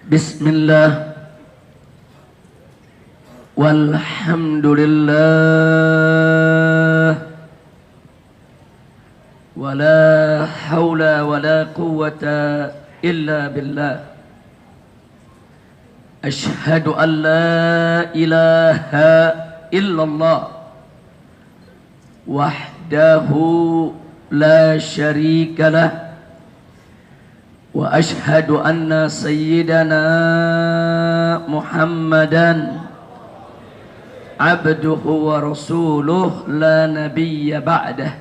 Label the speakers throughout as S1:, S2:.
S1: Bismillah walhamdulillah wala hawla wala quwwata illa billah. Ashhadu an la ilaha illallah wahdahu la syarika lah wa ashhadu anna sayyidana Muhammadan abduhu wa rasuluh la nabiyya ba'dah.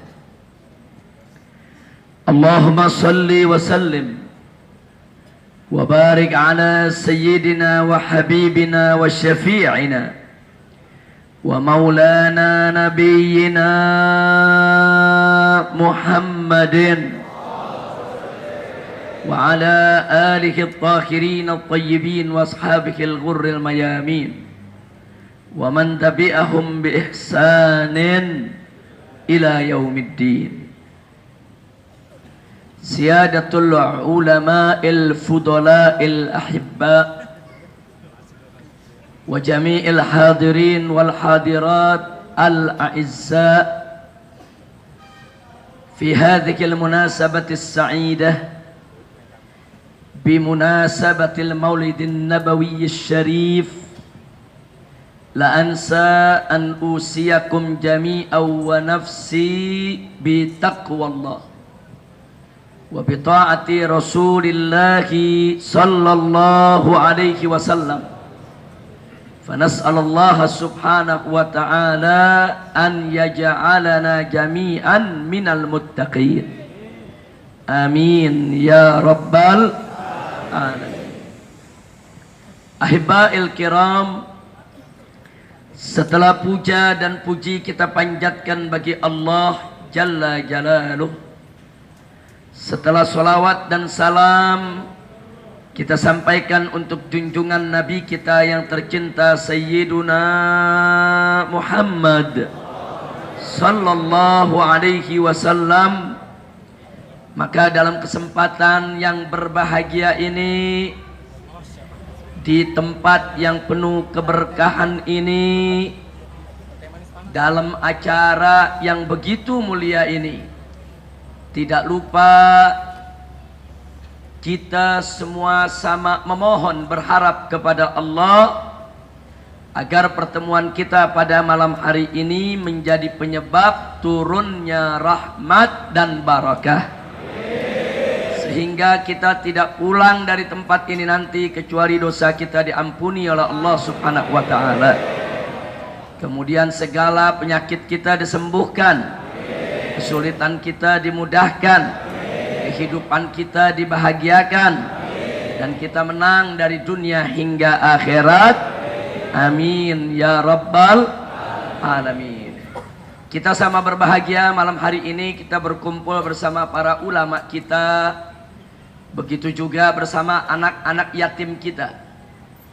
S1: Allahumma salli wa sallim wa barik ala sayyidina wa habibina wa syafi'ina wa maulana nabiyyina Muhammadin wa ala alihi at-tahirin at-tayyibin wa ashabihi al-ghurril mayamin wa man tabi'ahum bi ihsanin ila yaumiddin. Siyadatul ulama'il fudala'il ahibba wa jami'il hadirin wal hadirat al-a'izza fi hadhihi al-munasabati as-sa'idah بمناسبة المولد النبوي الشريف لا أنسى أن أوصيكم جميعا ونفسي بتقوى الله وبطاعة رسول الله صلى الله عليه وسلم فنسأل الله سبحانه وتعالى أن يجعلنا جميعا من المتقين آمين يا رب Ahibbail kiram, setelah puja dan puji kita panjatkan bagi Allah Jalla Jalaluh, setelah salawat dan salam kita sampaikan untuk junjungan Nabi kita yang tercinta Sayyiduna Muhammad sallallahu alaihi wasallam. Maka dalam kesempatan yang berbahagia ini, di tempat yang penuh keberkahan ini, dalam acara yang begitu mulia ini, tidak lupa kita semua sama memohon berharap kepada Allah agar pertemuan kita pada malam hari ini menjadi penyebab turunnya rahmat dan barakah, sehingga kita tidak pulang dari tempat ini nanti kecuali dosa kita diampuni oleh Allah Subhanahu wa ta'ala. Kemudian segala penyakit kita disembuhkan, kesulitan kita dimudahkan, kehidupan kita dibahagiakan, dan kita menang dari dunia hingga akhirat. Amin ya rabbal alamin. Kita sama berbahagia malam hari ini, kita berkumpul bersama para ulama kita, begitu juga bersama anak-anak yatim kita.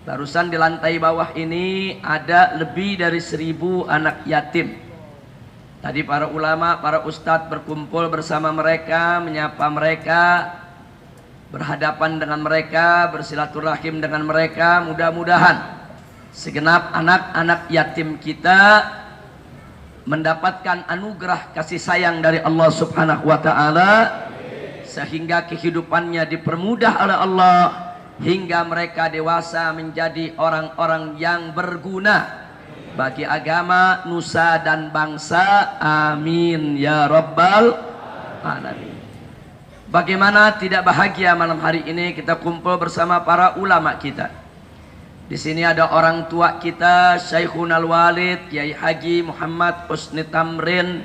S1: Barusan di lantai bawah ini ada lebih dari 1000 anak yatim. Tadi para ulama, para ustadz berkumpul bersama mereka, menyapa mereka, berhadapan dengan mereka, bersilaturahim dengan mereka. Mudah-mudahan segenap anak-anak yatim kita mendapatkan anugerah kasih sayang dari Allah Subhanahu wa ta'ala, sehingga kehidupannya dipermudah oleh Allah hingga mereka dewasa menjadi orang-orang yang berguna bagi agama, nusa dan bangsa. Amin ya rabbal alamin. Bagaimana tidak bahagia malam hari ini kita kumpul bersama para ulama kita. Di sini ada orang tua kita, Syekhunal Walid Kiai Haji Muhammad Husni Tamrin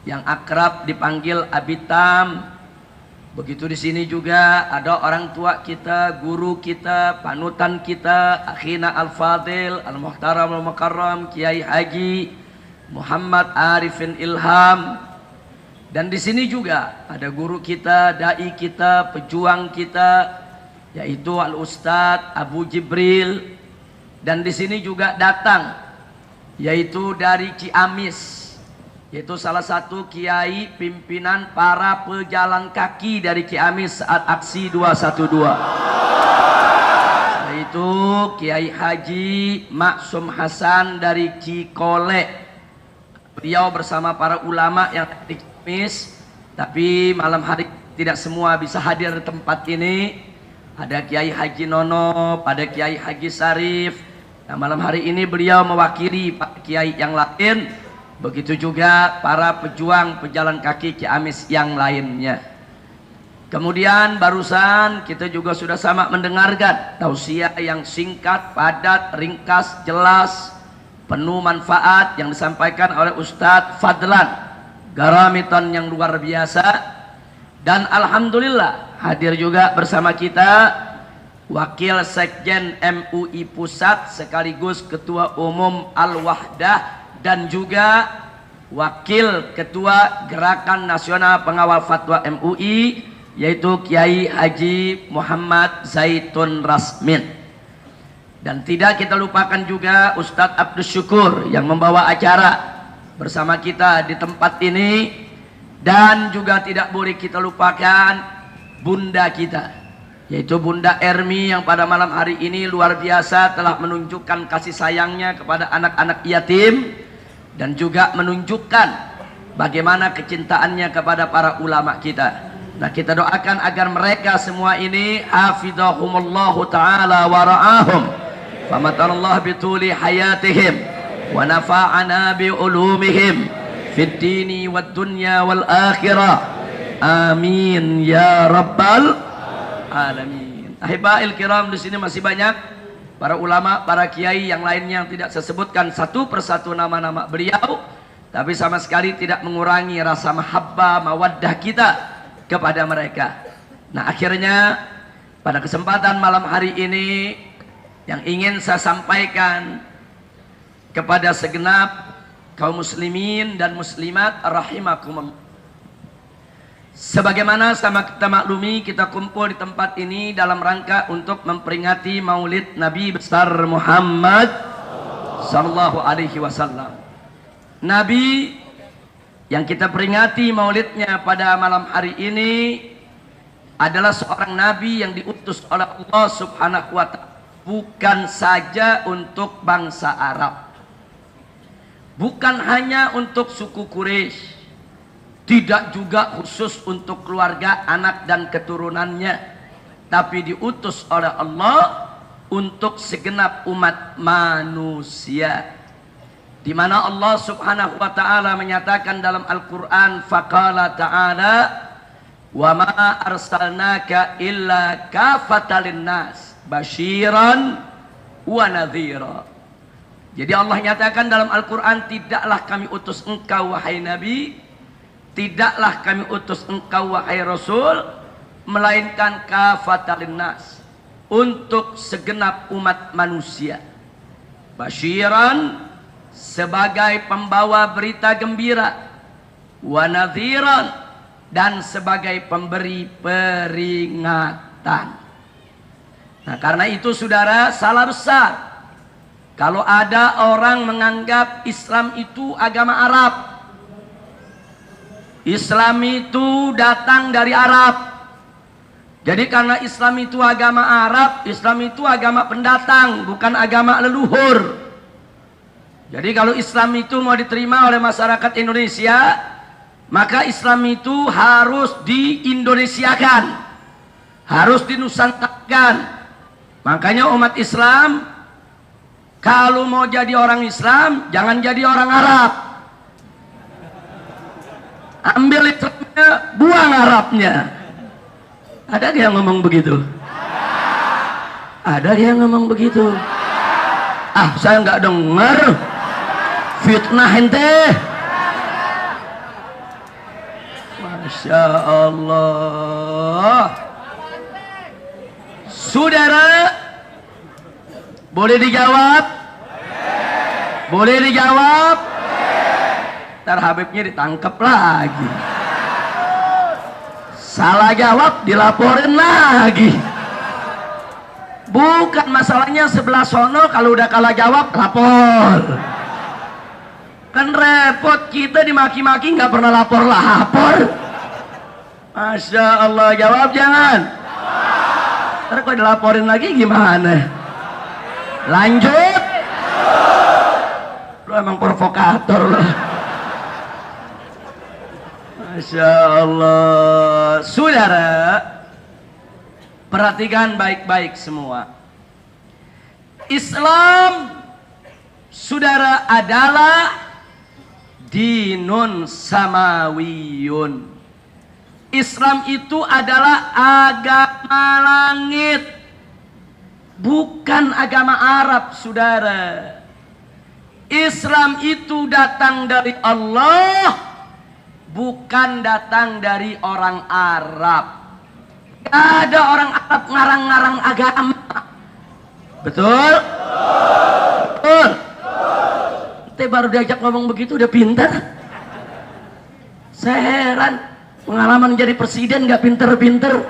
S1: yang akrab dipanggil Abitam. Begitu di sini juga ada orang tua kita, guru kita, panutan kita, akhina al-fadil, al-muhtaram al-mukarram, Kiai Haji Muhammad Arifin Ilham. Dan di sini juga ada guru kita, dai kita, pejuang kita, yaitu Al-Ustadz Abu Jibril. Dan di sini juga datang, yaitu dari Ciamis, yaitu salah satu kiai pimpinan para pejalan kaki dari Ciamis saat aksi 212. Kiai Haji Maksum Hasan dari Cikole. Beliau bersama para ulama yang di Kamis, tapi malam hari tidak semua bisa hadir di tempat ini. Ada Kiai Haji Nono, ada Kiai Haji Sarif. Nah, malam hari ini beliau mewakili Pak Kiai yang lain. Begitu juga para pejuang pejalan kaki Ciamis yang lainnya. Kemudian barusan kita juga sudah sama mendengarkan tausiah yang singkat, padat, ringkas, jelas, penuh manfaat yang disampaikan oleh Ustadz Fadlan Garamiton yang luar biasa. Dan alhamdulillah hadir juga bersama kita Wakil Sekjen MUI Pusat sekaligus Ketua Umum Al-Wahdah dan juga Wakil Ketua Gerakan Nasional Pengawal Fatwa MUI, yaitu Kiai Haji Muhammad Zaitun Rasmin. Dan tidak kita lupakan juga Ustadz Abdus Syukur yang membawa acara bersama kita di tempat ini. Dan juga tidak boleh kita lupakan bunda kita, yaitu Bunda Ermi yang pada malam hari ini luar biasa telah menunjukkan kasih sayangnya kepada anak-anak yatim dan juga menunjukkan bagaimana kecintaannya kepada para ulama kita. Nah, kita doakan agar mereka semua ini hafidhahumullahu ta'ala wa ra'ahum famatallahu bituli hayatihim wa nafa'ana bi ulumihim fid dini wad dunya wal akhirah. Amin ya rabbal alamin. Ahibail kiram, di sini masih banyak para ulama, para kiai yang lainnya yang tidak saya sebutkan satu persatu nama-nama beliau, tapi sama sekali tidak mengurangi rasa mahabbah mawaddah kita kepada mereka. Nah, akhirnya pada kesempatan malam hari ini yang ingin saya sampaikan kepada segenap kaum muslimin dan muslimat rahimakumullah. Sebagaimana sama kita maklumi, kita kumpul di tempat ini dalam rangka untuk memperingati Maulid Nabi besar Muhammad sallallahu alaihi wasallam. Nabi yang kita peringati maulidnya pada malam hari ini adalah seorang nabi yang diutus oleh Allah Subhanahu wa ta'ala, bukan saja untuk bangsa Arab, bukan hanya untuk suku Quraisy, tidak juga khusus untuk keluarga, anak dan keturunannya, tapi diutus oleh Allah untuk segenap umat manusia. Di mana Allah Subhanahu wa ta'ala menyatakan dalam Al-Qur'an, faqala ta'ala wa ma arsalnaka illa kafatan linnas basyiran wa nadhira. Jadi Allah nyatakan dalam Al-Qur'an, tidaklah kami utus engkau wahai Nabi, tidaklah kami utus engkau wahai Rasul, melainkan kafatan linnas, untuk segenap umat manusia. Basyiran, sebagai pembawa berita gembira, wa nadhiran, dan sebagai pemberi peringatan. Nah, karena itu saudara, salah besar kalau ada orang menganggap Islam itu agama Arab. Islam itu datang dari Arab. Jadi karena Islam itu agama Arab, Islam itu agama pendatang, bukan agama leluhur. Jadi kalau Islam itu mau diterima oleh masyarakat Indonesia, maka Islam itu harus diindonesiakan, harus dinusantarakan. Makanya umat Islam kalau mau jadi orang Islam, jangan jadi orang Arab. Ambil Islamnya, buang Arabnya. Ada yang ngomong begitu? Ada yang ngomong begitu? Ah, saya nggak dengar. Fitnah ente. Masya Allah. Saudara, boleh dijawab? Boleh dijawab? Ntar Habibnya ditangkap lagi. Salah jawab dilaporin lagi. Bukan masalahnya sebelah sono, kalau udah kalah jawab lapor. Kan repot, kita dimaki-maki nggak pernah lapor. Masya Allah, jawab jangan. Ntar kalau dilaporin lagi gimana? Lanjut. Lu emang provokator lu. Masya Allah. Saudara, perhatikan baik-baik semua. Islam, saudara, adalah dinun samawiyun. Islam itu adalah agama langit, bukan agama Arab, saudara. Islam itu datang dari Allah, bukan datang dari orang Arab. Gak ada orang Arab ngarang-ngarang agama. Betul? Betul. Kita baru diajak ngomong begitu udah pintar. Saya heran, pengalaman jadi presiden gak pinter-pinter.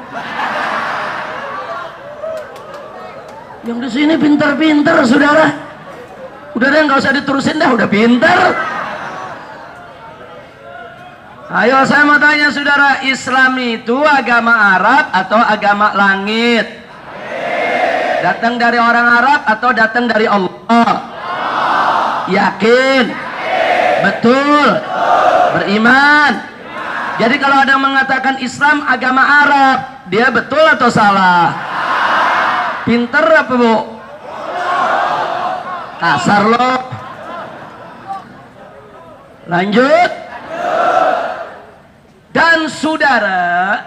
S1: Yang di sini pinter-pinter, saudara. Udah deh, nggak usah diterusin dah, udah pinter. Ayo saya mau tanya saudara, Islam itu agama Arab atau agama langit? Datang dari orang Arab atau datang dari Allah? Yakin? Betul? Beriman? Jadi kalau ada yang mengatakan Islam agama Arab, dia betul atau salah? Pinter apa bu? Kasar lo. Lanjut. Dan saudara,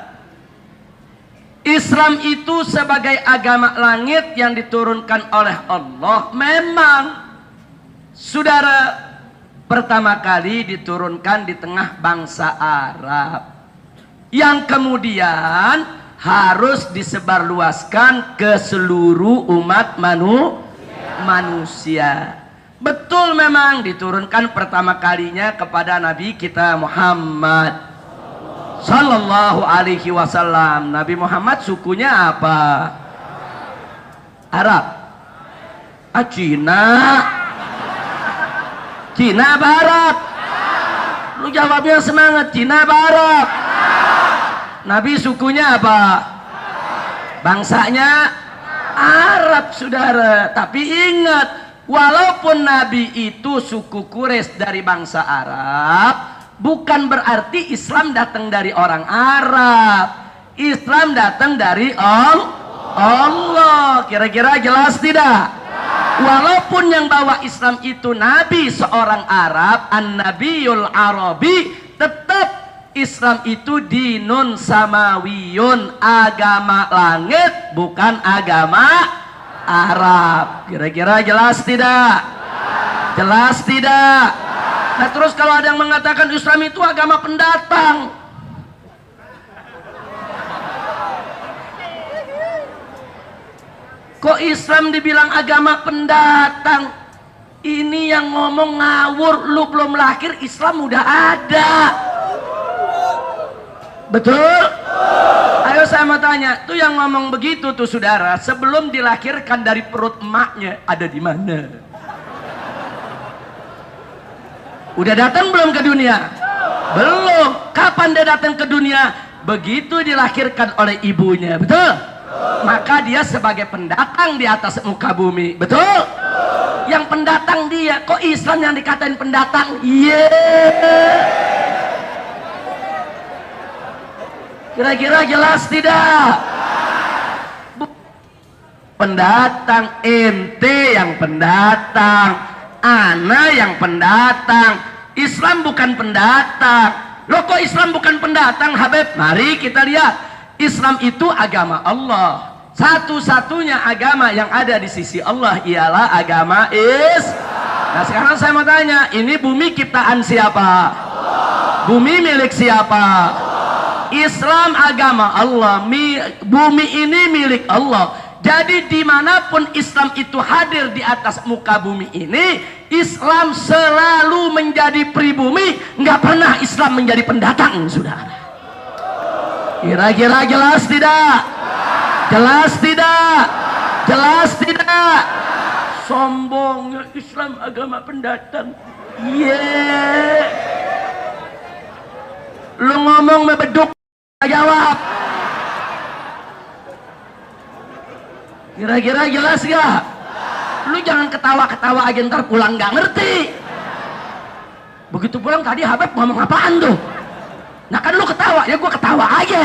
S1: Islam itu sebagai agama langit yang diturunkan oleh Allah. Memang saudara, pertama kali diturunkan di tengah bangsa Arab, yang kemudian harus disebarluaskan ke seluruh umat manusia. Betul, memang diturunkan pertama kalinya kepada Nabi kita Muhammad Sallallahu alaihi wasallam. Nabi Muhammad sukunya apa? Arab? Cina? Cina apa Arab? Lu jawabnya semangat. Cina apa Arab? Nabi sukunya apa? Bangsanya Arab, saudara. Tapi ingat, walaupun Nabi itu suku Quraisy dari bangsa Arab, bukan berarti Islam datang dari orang Arab. Islam datang dari Allah. Kira-kira jelas tidak? Walaupun yang bawa Islam itu Nabi seorang Arab, an-nabiyul Arabi, tetap Islam itu dinun samawiyun, agama langit, bukan agama Arab. Kira-kira jelas tidak? Jelas tidak? Nah terus kalau ada yang mengatakan Islam itu agama pendatang, kok Islam dibilang agama pendatang? Ini yang ngomong ngawur. Lu belum lahir Islam udah ada. Betul? Ayo saya mau tanya, tuh yang ngomong begitu tuh saudara, sebelum dilahirkan dari perut emaknya ada di mana? Udah datang belum ke dunia? Belum. Kapan dia datang ke dunia? Begitu dilahirkan oleh ibunya. Betul? Maka dia sebagai pendatang di atas muka bumi. Betul? Yang pendatang dia. Kok Islam yang dikatain pendatang? Kira-kira jelas tidak? Pendatang, ente yang pendatang, ana yang pendatang. Islam bukan pendatang. Loh kok Islam bukan pendatang, Habib? Mari kita lihat. Islam itu agama Allah. Satu-satunya agama yang ada di sisi Allah ialah agama Nah sekarang saya mau tanya, ini bumi ciptaan siapa? Bumi milik siapa? Islam agama Allah, bumi ini milik Allah. Jadi dimanapun Islam itu hadir di atas muka bumi ini, Islam selalu menjadi pribumi, nggak pernah Islam menjadi pendatang, saudara. Kira-kira jelas tidak? Jelas tidak? Jelas tidak? Sombongnya Islam agama pendatang. Lu ngomong beduk, jawab. Kira-kira jelas gak? Lu jangan ketawa-ketawa aja ntar pulang nggak ngerti. Begitu pulang tadi Habib ngomong apaan tuh? Nah kan lu ketawa, ya gua ketawa aja.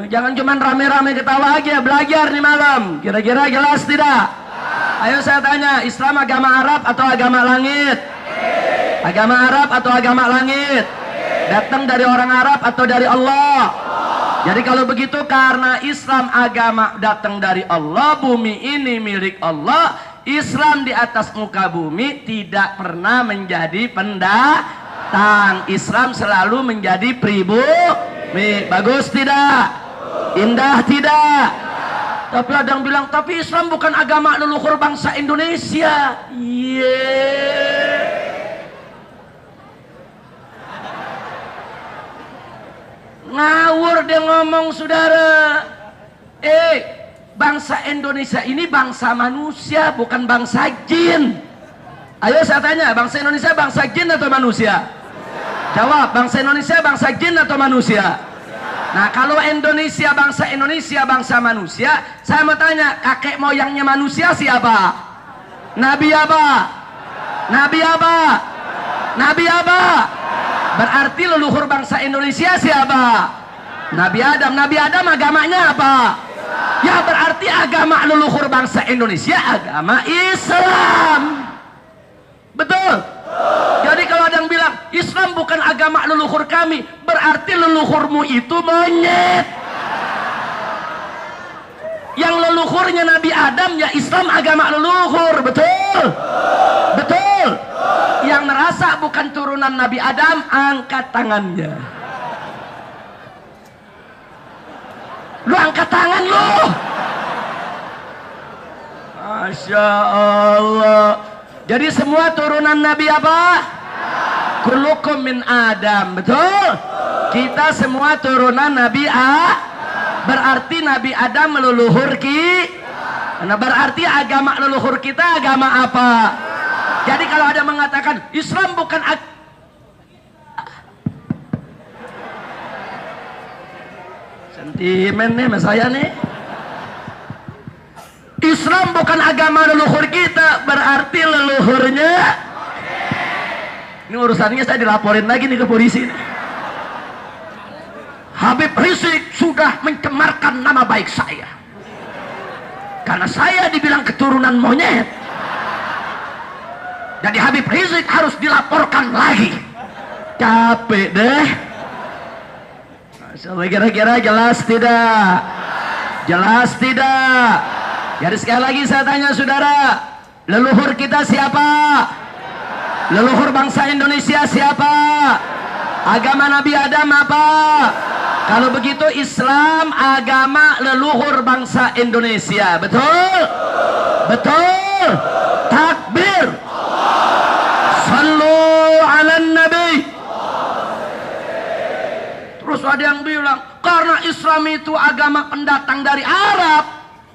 S1: Jangan cuman rame-rame ketawa aja, belajar nih malam. Kira-kira jelas tidak? Ayo saya tanya, Islam agama Arab atau agama langit? Agama Arab atau agama langit? Datang dari orang Arab atau dari Allah? Jadi kalau begitu karena Islam agama datang dari Allah, bumi ini milik Allah, Islam di atas muka bumi tidak pernah menjadi pendatang. Islam selalu menjadi pribumi. Bagus tidak? Indah tidak? Tapi ada yang bilang, tapi Islam bukan agama leluhur bangsa Indonesia. Ngawur dia ngomong, saudara. Bangsa Indonesia ini bangsa manusia, bukan bangsa jin. Ayo saya tanya, bangsa Indonesia bangsa jin atau manusia? Jawab, bangsa Indonesia bangsa jin atau manusia? Nah kalau Indonesia bangsa manusia, saya mau tanya, kakek moyangnya manusia siapa? Nabi apa? Nabi apa? Nabi apa? Berarti leluhur bangsa Indonesia siapa? Nabi Adam. Nabi Adam agamanya apa? Ya berarti agama leluhur bangsa Indonesia agama Islam. Betul? Jadi kalau ada yang bilang Islam bukan agama leluhur kami, berarti leluhurmu itu monyet. Yang leluhurnya Nabi Adam ya Islam agama leluhur. Betul? Betul? Yang merasa bukan turunan Nabi Adam angkat tangannya. Lu angkat tangan lu. Masya Allah. Jadi semua turunan Nabi apa? Kullukum min Adam. Betul? Kita semua turunan Nabi berarti Nabi Adam meleluhur Nah berarti agama leluhur kita agama apa? Jadi kalau ada mengatakan Islam bukan sentimen nih mas saya nih, Islam bukan agama leluhur kita, berarti leluhurnya ini urusannya saya dilaporin lagi nih ke polisi nih. Habib Rizik sudah mencemarkan nama baik saya karena saya dibilang keturunan monyet. Jadi Habib Rizik harus dilaporkan lagi. Capek deh. Kira-kira jelas tidak? Jelas tidak? Jadi sekali lagi saya tanya saudara, leluhur kita siapa? Leluhur bangsa Indonesia siapa? Agama Nabi Adam apa? Kalau begitu Islam agama leluhur bangsa Indonesia. Betul? Betul? Takbir. Sallu ala Nabi. Terus ada yang bilang karena Islam itu agama pendatang dari Arab,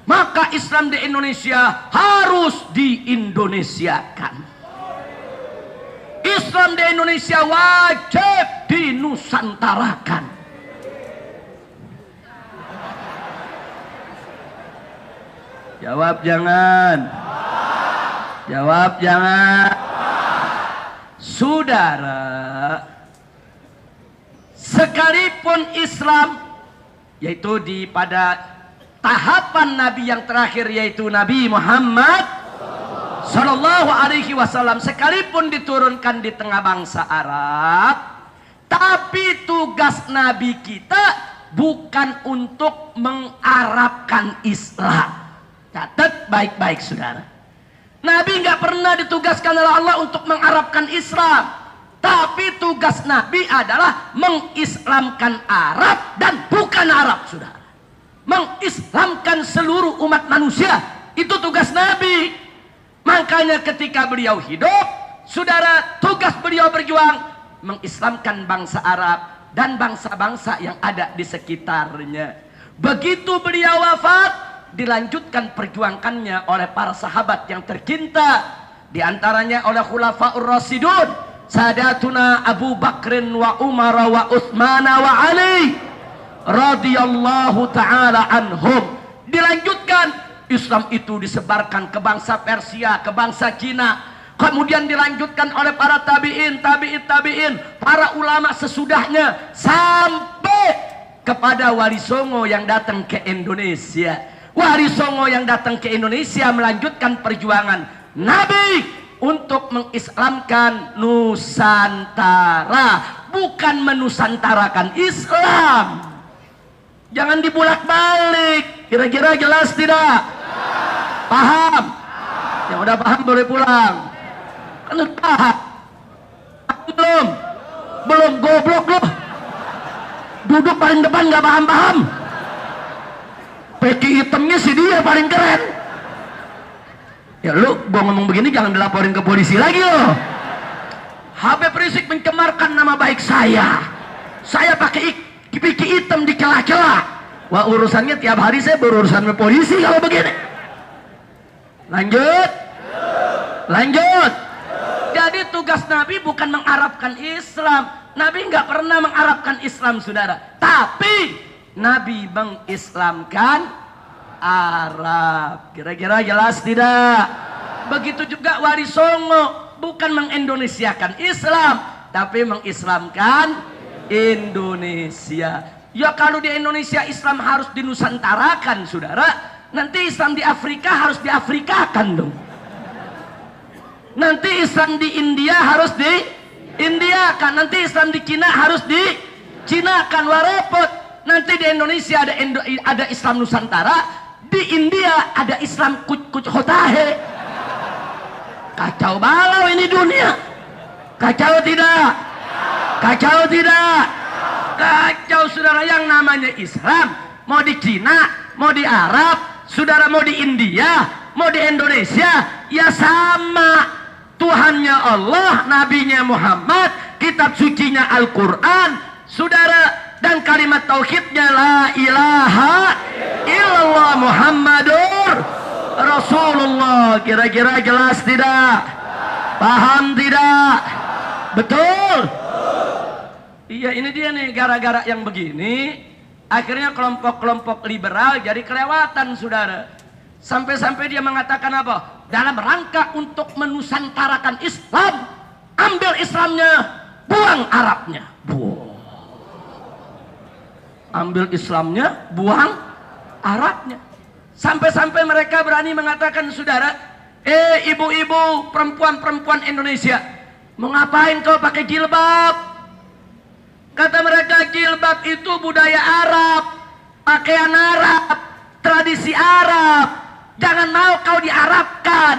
S1: maka Islam di Indonesia harus diindonesiakan. Islam di Indonesia wajib dinusantarakan. Jawab jangan. Jawab jangan. Saudara, sekalipun Islam yaitu pada tahapan Nabi yang terakhir yaitu Nabi Muhammad Sallallahu Alaihi Wasallam, sekalipun diturunkan di tengah bangsa Arab, tapi tugas Nabi kita bukan untuk mengarabkan Islam. Catat baik-baik saudara, Nabi nggak pernah ditugaskan oleh Allah untuk mengarabkan Islam, tapi tugas Nabi adalah mengislamkan Arab dan bukan Arab saudara, mengislamkan seluruh umat manusia. Itu tugas Nabi. Makanya ketika beliau hidup, saudara, tugas beliau berjuang mengislamkan bangsa Arab dan bangsa-bangsa yang ada di sekitarnya. Begitu beliau wafat, dilanjutkan perjuangannya oleh para sahabat yang tercinta, di antaranya oleh Khulafaur Rasyidun, Sadatuna Abu Bakrin wa Umar wa Utsman wa Ali radhiyallahu taala anhum. Dilanjutkan Islam itu disebarkan ke bangsa Persia, ke bangsa Cina. Kemudian dilanjutkan oleh para tabi'in, para ulama sesudahnya. Sampai kepada Wali Songo yang datang ke Indonesia. Wali Songo yang datang ke Indonesia melanjutkan perjuangan Nabi untuk mengislamkan Nusantara. Bukan menusantarakan Islam. Jangan dibulak-balik. Kira-kira jelas tidak? Paham? Yang udah paham boleh pulang. Kan udah paham? Belum? Belum, goblok loh. Duduk paling depan gak paham-paham. Peci hitamnya si dia paling keren. Ya lu, gua ngomong begini jangan dilaporin ke polisi lagi loh. Habib Rizik mencemarkan nama baik saya. Saya pakai peci hitam di celah-celah. Wah, urusannya tiap hari saya berurusan sama polisi kalau begini. Lanjut. Jadi tugas Nabi bukan mengarabkan Islam. Nabi nggak pernah mengarabkan Islam, saudara. Tapi Nabi mengislamkan Arab. Kira-kira jelas tidak? Begitu juga Wali Songo. Bukan mengendonesiakan Islam, tapi mengislamkan Indonesia. Ya kalau di Indonesia Islam harus dinusantarakan, saudara. Nanti Islam di Afrika harus diafrikakan dong. Nanti Islam di India harus di Indiakan. Nanti Islam di Cina harus di Cinakan. Wah repot. Nanti di Indonesia ada Islam Nusantara. Di India ada Islam kuc hotahe. Kacau balau ini dunia. Kacau tidak? Kacau tidak? Kacau, saudara. Yang namanya Islam, mau di Cina, mau di Arab, saudara, mau di India, mau di Indonesia, ya sama. Tuhannya Allah, nabinya Muhammad, kitab sucinya Al-Quran, saudara, dan kalimat tauhidnya la ilaha illallah Muhammadur Rasulullah. Kira-kira jelas tidak? Paham tidak? Betul? Iya, ini dia nih, gara-gara yang begini akhirnya kelompok-kelompok liberal jadi kelewatan, saudara. Sampai-sampai dia mengatakan apa? Dalam rangka untuk menusantarakan Islam, ambil Islamnya, buang Arabnya. Ambil Islamnya, buang Arabnya. Sampai-sampai mereka berani mengatakan, saudara, ibu-ibu, perempuan-perempuan Indonesia, mau ngapain kau pakai jilbab? Kata mereka, jilbab itu budaya Arab, pakaian Arab, tradisi Arab. Jangan mau kau diarabkan.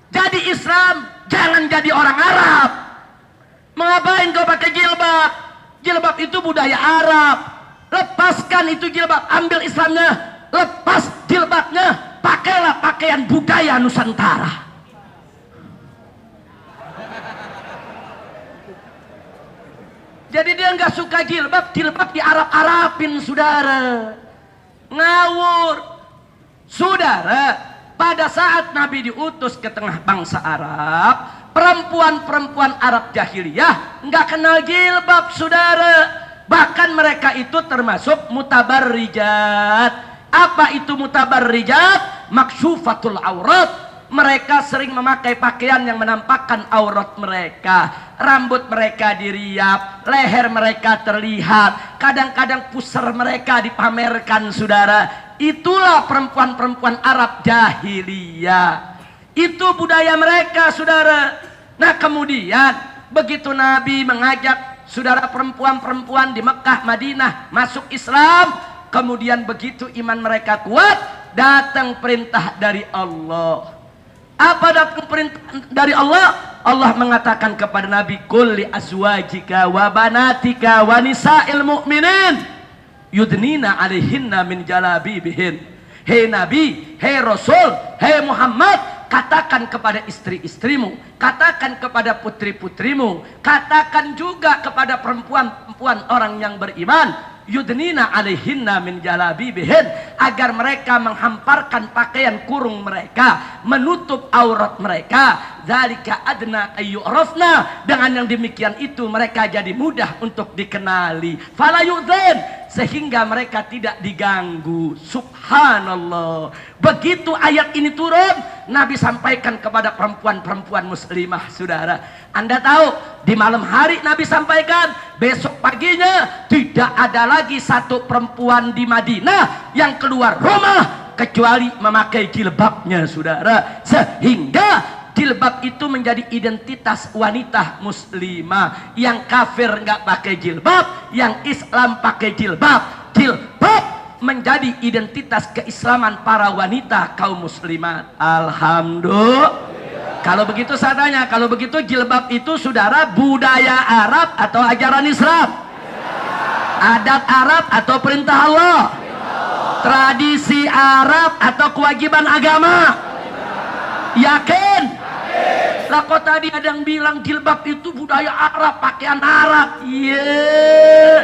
S1: Jadi Islam, jangan jadi orang Arab. Mengapain kau pakai jilbab? Jilbab itu budaya Arab. Lepaskan itu jilbab, ambil Islamnya, lepas jilbabnya, pakailah pakaian budaya Nusantara. Jadi dia nggak suka jilbab, jilbab di Arab-Arabin, saudara. Ngawur. Saudara, pada saat Nabi diutus ke tengah bangsa Arab, perempuan-perempuan Arab jahiliyah nggak kenal jilbab, saudara. Bahkan mereka itu termasuk mutabarrijat. Apa itu mutabarrijat? Maksyufatul aurat. Mereka sering memakai pakaian yang menampakkan aurat mereka. Rambut mereka diriap, leher mereka terlihat, kadang-kadang pusar mereka dipamerkan, saudara. Itulah perempuan-perempuan Arab jahiliyah. Itu budaya mereka, saudara. Nah kemudian begitu Nabi mengajak saudara perempuan-perempuan di Mekah, Madinah masuk Islam, kemudian begitu iman mereka kuat, datang perintah dari Allah. Apa datang perintah dari Allah? Allah mengatakan kepada Nabi, qul li azwajika wa banatika wa nisa'il mu'minin yudnina alaihinna min jalabibihin. Hei Nabi, hei Rasul, hei Muhammad, katakan kepada istri-istrimu, katakan kepada putri-putrimu, katakan juga kepada perempuan-perempuan orang yang beriman, yudnina alaihinna min jalabibihin, agar mereka menghamparkan pakaian kurung mereka, menutup aurat mereka. Zalika adna ayyurafna. Dengan yang demikian itu mereka jadi mudah untuk dikenali. Fala yu'dzan, sehingga mereka tidak diganggu. Subhanallah. Begitu ayat ini turun, Nabi sampaikan kepada perempuan-perempuan muslimah, saudara. Anda tahu, di malam hari Nabi sampaikan, besok paginya tidak ada lagi satu perempuan di Madinah yang keluar rumah kecuali memakai jilbabnya, saudara. Sehingga jilbab itu menjadi identitas wanita muslimah. Yang kafir nggak pakai jilbab, yang Islam pakai jilbab. Jilbab menjadi identitas keislaman para wanita kaum muslimat. Alhamdulillah. Kalau begitu saya tanya, kalau begitu jilbab itu, saudara, budaya Arab atau ajaran Islam? Adat Arab atau perintah Allah? Tradisi Arab atau kewajiban agama? Yakin? Lah kok tadi ada yang bilang jilbab itu budaya Arab, pakaian Arab? Iya.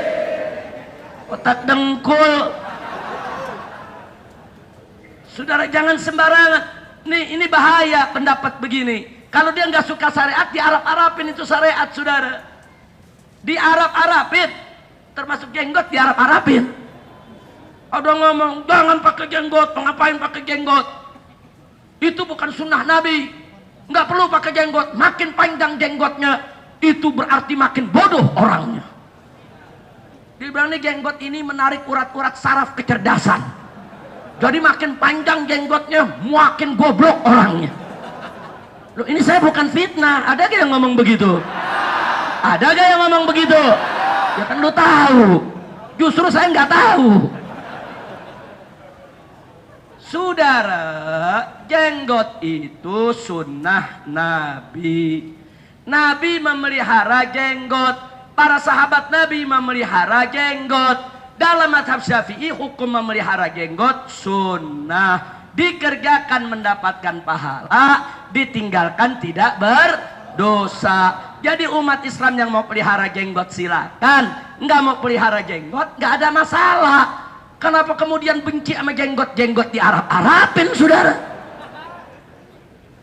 S1: Otak dengkul. Saudara, jangan sembarangan. Ini bahaya pendapat begini. Kalau dia nggak suka syariat, di Arab-Arabin itu syariat, saudara. Di Arab-Arabin, termasuk jenggot di Arab-Arabin. Ada ngomong, jangan pakai jenggot, ngapain pakai jenggot? Itu bukan sunnah Nabi. Nggak perlu pakai jenggot. Makin panjang jenggotnya, itu berarti makin bodoh orangnya. Dibilang nih, jenggot ini menarik urat-urat saraf kecerdasan. Jadi makin panjang jenggotnya, makin goblok orangnya. Loh, ini saya bukan fitnah. Ada gak yang ngomong begitu? Ada gak yang ngomong begitu? Ya kan lu tahu. Justru saya nggak tahu. Saudara, jenggot itu sunnah Nabi. Nabi memelihara jenggot. Para sahabat Nabi memelihara jenggot. Dalam mazhab Syafi'i, hukum memelihara jenggot sunnah. Dikerjakan mendapatkan pahala, ditinggalkan tidak berdosa. Jadi umat Islam yang mau pelihara jenggot silakan. Nggak mau pelihara jenggot nggak ada masalah. Kenapa kemudian benci sama jenggot-jenggot di Arab-Arabin, saudara?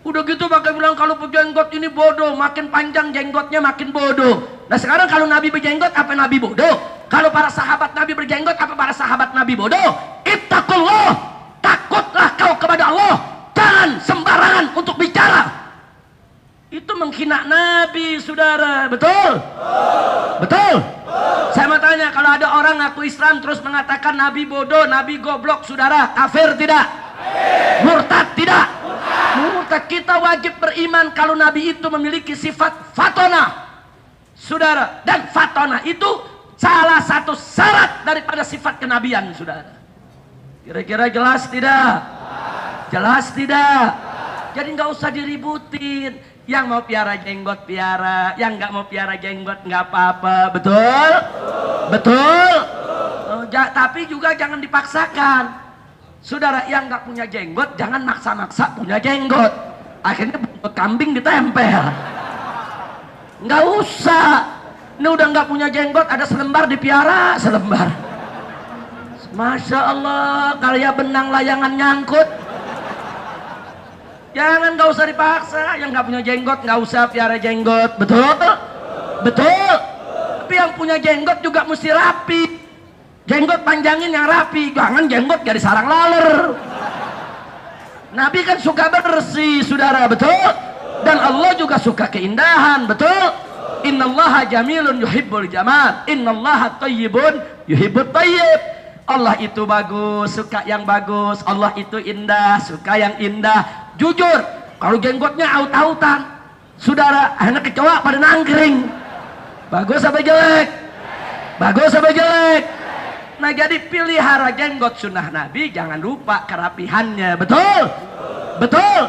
S1: Udah gitu pakai bilang kalau berjenggot ini bodoh, makin panjang jenggotnya makin bodoh. Nah sekarang kalau Nabi berjenggot, apa Nabi bodoh? Kalau para sahabat Nabi berjenggot, apa para sahabat Nabi bodoh? Ittaqullah, takutlah kau kepada Allah. Jangan sembarangan untuk bicara. Itu menghina Nabi, saudara. Betul? Betul? Saya mau tanya, kalau ada orang ngaku Islam terus mengatakan Nabi bodoh, Nabi goblok, saudara, kafir tidak? Murtad tidak? Murtad. Kita wajib beriman kalau Nabi itu memiliki sifat fatona, saudara. Dan fatona itu salah satu syarat daripada sifat kenabian, saudara. Kira-kira jelas tidak? Jelas tidak? Jadi nggak usah diributin. Yang mau piara jenggot piara, yang nggak mau piara jenggot nggak apa-apa. Betul? Betul? Tapi juga jangan dipaksakan. Saudara, yang nggak punya jenggot jangan maksa-maksa punya jenggot. Akhirnya buntut kambing ditempel. Nggak usah. Ini udah nggak punya jenggot, ada selembar dipiara selembar. Masya Allah, karya benang layangan nyangkut. Jangan, nggak usah dipaksa. Yang nggak punya jenggot nggak usah piara jenggot. Betul? Betul. Tapi yang punya jenggot juga mesti rapi. Jenggot panjangin yang rapi, jangan jenggot jadi sarang laler. Nabi kan suka bersih, saudara. Betul? Dan Allah juga suka keindahan. Betul? Innallaha jamilun yuhibbul jamal. Innallaha thayyibun yuhibbut thayyib. Allah itu bagus, suka yang bagus. Allah itu indah, suka yang indah. Jujur, kalau jenggotnya aut-autan, saudara, anak kecoa pada nangkring. Bagus apa jelek? Bagus apa jelek? Nah, jadi pelihara jenggot sunnah Nabi, jangan lupa kerapihannya. Betul? Betul?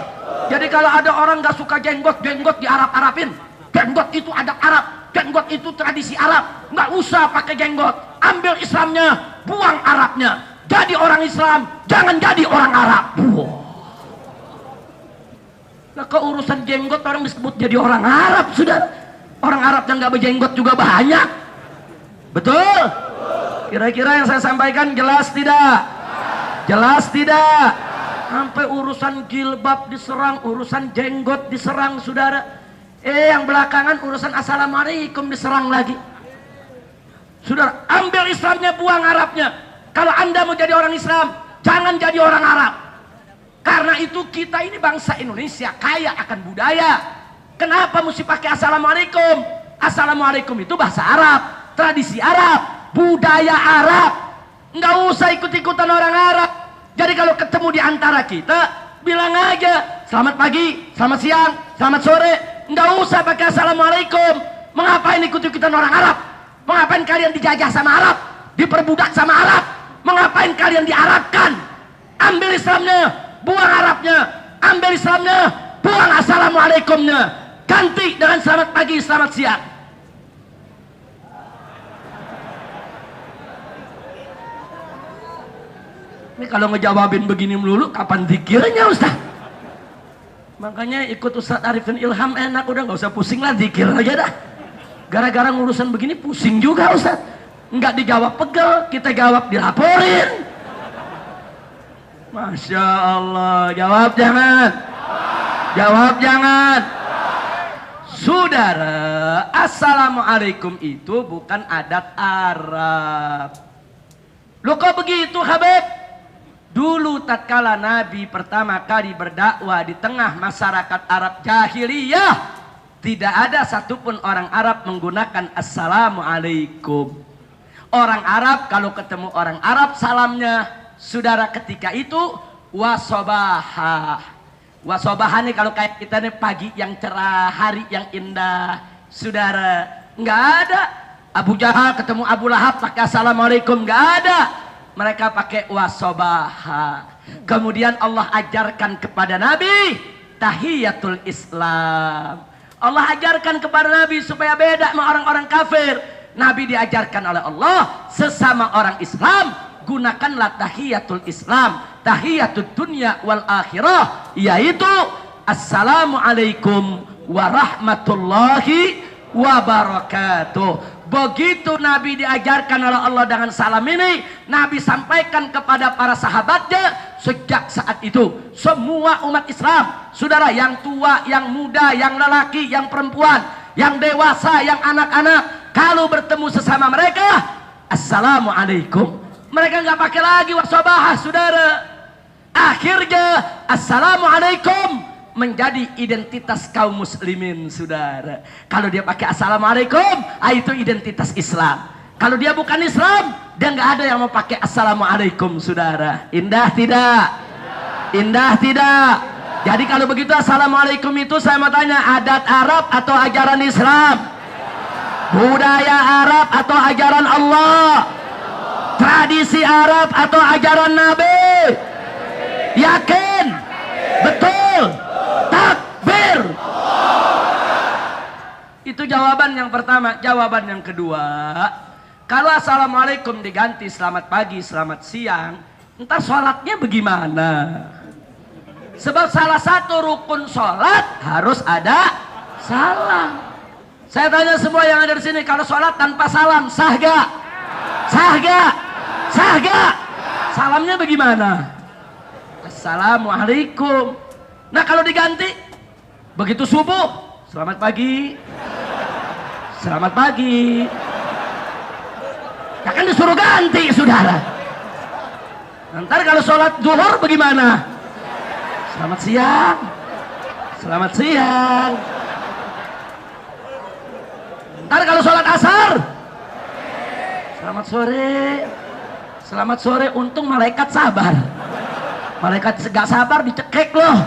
S1: Jadi kalau ada orang gak suka jenggot di Arab-Arabin. Jenggot itu adat Arab, jenggot itu tradisi Arab. Nggak usah pakai jenggot. Ambil Islamnya, buang Arabnya. Jadi orang Islam, jangan jadi orang Arab. Wow. Nah, keurusan jenggot orang disebut jadi orang Arab, sudah. Orang Arab yang nggak berjenggot juga banyak. Betul? Kira-kira yang saya sampaikan jelas tidak? Jelas tidak? Sampai urusan jilbab diserang, urusan jenggot diserang, saudara. Yang belakangan urusan assalamualaikum diserang lagi. Saudara, ambil Islamnya, buang Arabnya. Kalau Anda mau jadi orang Islam, jangan jadi orang Arab. Karena itu kita ini bangsa Indonesia kaya akan budaya. Kenapa mesti pakai assalamualaikum? Assalamualaikum itu bahasa Arab, tradisi Arab, budaya Arab. Nggak usah ikut-ikutan orang Arab. Jadi kalau ketemu di antara kita, bilang aja selamat pagi, selamat siang, selamat sore. Nggak usah pakai assalamualaikum. Mengapain ikut-ikutan orang Arab? Mengapain kalian dijajah sama Arab? Diperbudak sama Arab? Mengapain kalian diarabkan? Ambil Islamnya, buang Arabnya. Ambil Islamnya, buang assalamualaikumnya. Ganti dengan selamat pagi, selamat siang. Ini kalau ngejawabin begini melulu, kapan zikirnya Ustaz? Makanya ikut Ustaz Arifin Ilham enak, udah nggak usah pusing lah, zikir aja dah. Gara-gara ngurusan begini pusing juga Ustaz. Nggak dijawab pegel, kita jawab dilaporin. Masya Allah, jawab jangan. Jawab jangan. Saudara, assalamualaikum itu bukan adat Arab. Loh kok begitu Habib? Dulu tatkala Nabi pertama kali berdakwah di tengah masyarakat Arab jahiliyah, tidak ada satupun orang Arab menggunakan assalamualaikum. Orang Arab kalau ketemu orang Arab salamnya, saudara, ketika itu wasobahah. Wasobahah nih kalau kayak kita nih, pagi yang cerah, hari yang indah. Saudara, nggak ada. Abu Jahal ketemu Abu Lahab pakai assalamualaikum, nggak ada. Mereka pakai wasobaha. Kemudian Allah ajarkan kepada Nabi tahiyatul Islam. Allah ajarkan kepada Nabi supaya beda sama orang-orang kafir. Nabi diajarkan oleh Allah, sesama orang Islam gunakanlah tahiyatul Islam, tahiyatul dunya wal akhirah, yaitu assalamualaikum warahmatullahi wabarakatuh. Begitu Nabi diajarkan oleh Allah dengan salam ini, Nabi sampaikan kepada para sahabatnya. Sejak saat itu semua umat Islam, saudara, yang tua, yang muda, yang lelaki, yang perempuan, yang dewasa, yang anak-anak, kalau bertemu sesama mereka, assalamualaikum. Mereka nggak pakai lagi wasobahah, saudara. Akhirnya assalamualaikum menjadi identitas kaum muslimin, saudara. Kalau dia pakai assalamualaikum, itu identitas Islam. Kalau dia bukan Islam, dia nggak ada yang mau pakai assalamualaikum, saudara. Indah tidak? Indah tidak? Jadi kalau begitu assalamualaikum itu saya mau tanya, adat Arab atau ajaran Islam? Budaya Arab atau ajaran Allah? Tradisi Arab atau ajaran Nabi? Yakin? Betul? Takbir. Itu jawaban yang pertama. Jawaban yang kedua, kalau assalamualaikum diganti selamat pagi, selamat siang, entar sholatnya bagaimana? Sebab salah satu rukun sholat harus ada salam. Saya tanya semua yang ada di sini, kalau sholat tanpa salam sah gak? Sah gak? Sah gak? Salamnya bagaimana? Assalamualaikum. Nah kalau diganti, begitu subuh, selamat pagi, selamat pagi. Ya kan disuruh ganti, saudara. Ntar kalau sholat zuhur bagaimana? Selamat siang, selamat siang. Ntar kalau sholat asar, selamat sore, selamat sore. Untung malaikat sabar. Malaikat gak sabar dicekek loh.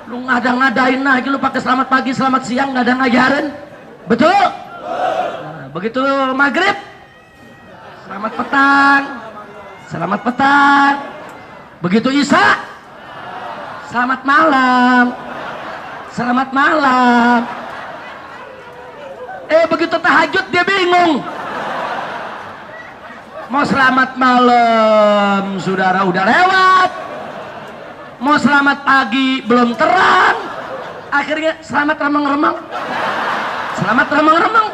S1: Lu ngada-ngadain lagi, lu pakai selamat pagi, selamat siang, nggak ada ngajarin. Betul? Nah, begitu maghrib, selamat petang, selamat petang. Begitu isya, selamat malam, selamat malam. Begitu tahajud dia bingung. Mau selamat malam, saudara, udah lewat. Mau selamat pagi, belum terang. Akhirnya selamat remeng-remeng. Selamat remeng-remeng.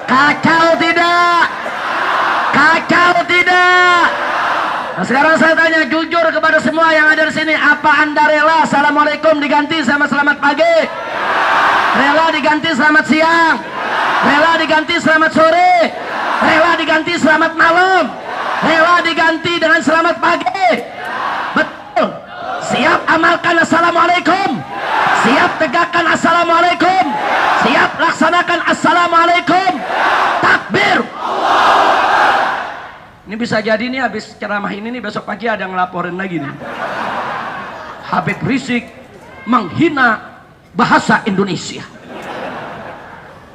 S1: Kacau tidak? Kacau tidak? Nah, sekarang saya tanya jujur kepada semua yang ada di sini, apa Anda rela Assalamualaikum diganti sama selamat pagi? Rela diganti selamat siang? Rela diganti selamat sore? Rela diganti selamat malam? Rela diganti dengan selamat pagi? Betul. Siap amalkan Assalamualaikum? Siap tegakkan Assalamualaikum? Siap laksanakan Assalamualaikum? Takbir. Ini bisa jadi nih habis ceramah ini nih besok pagi ada yang ngelaporin lagi nih. Habib Rizik menghina bahasa Indonesia.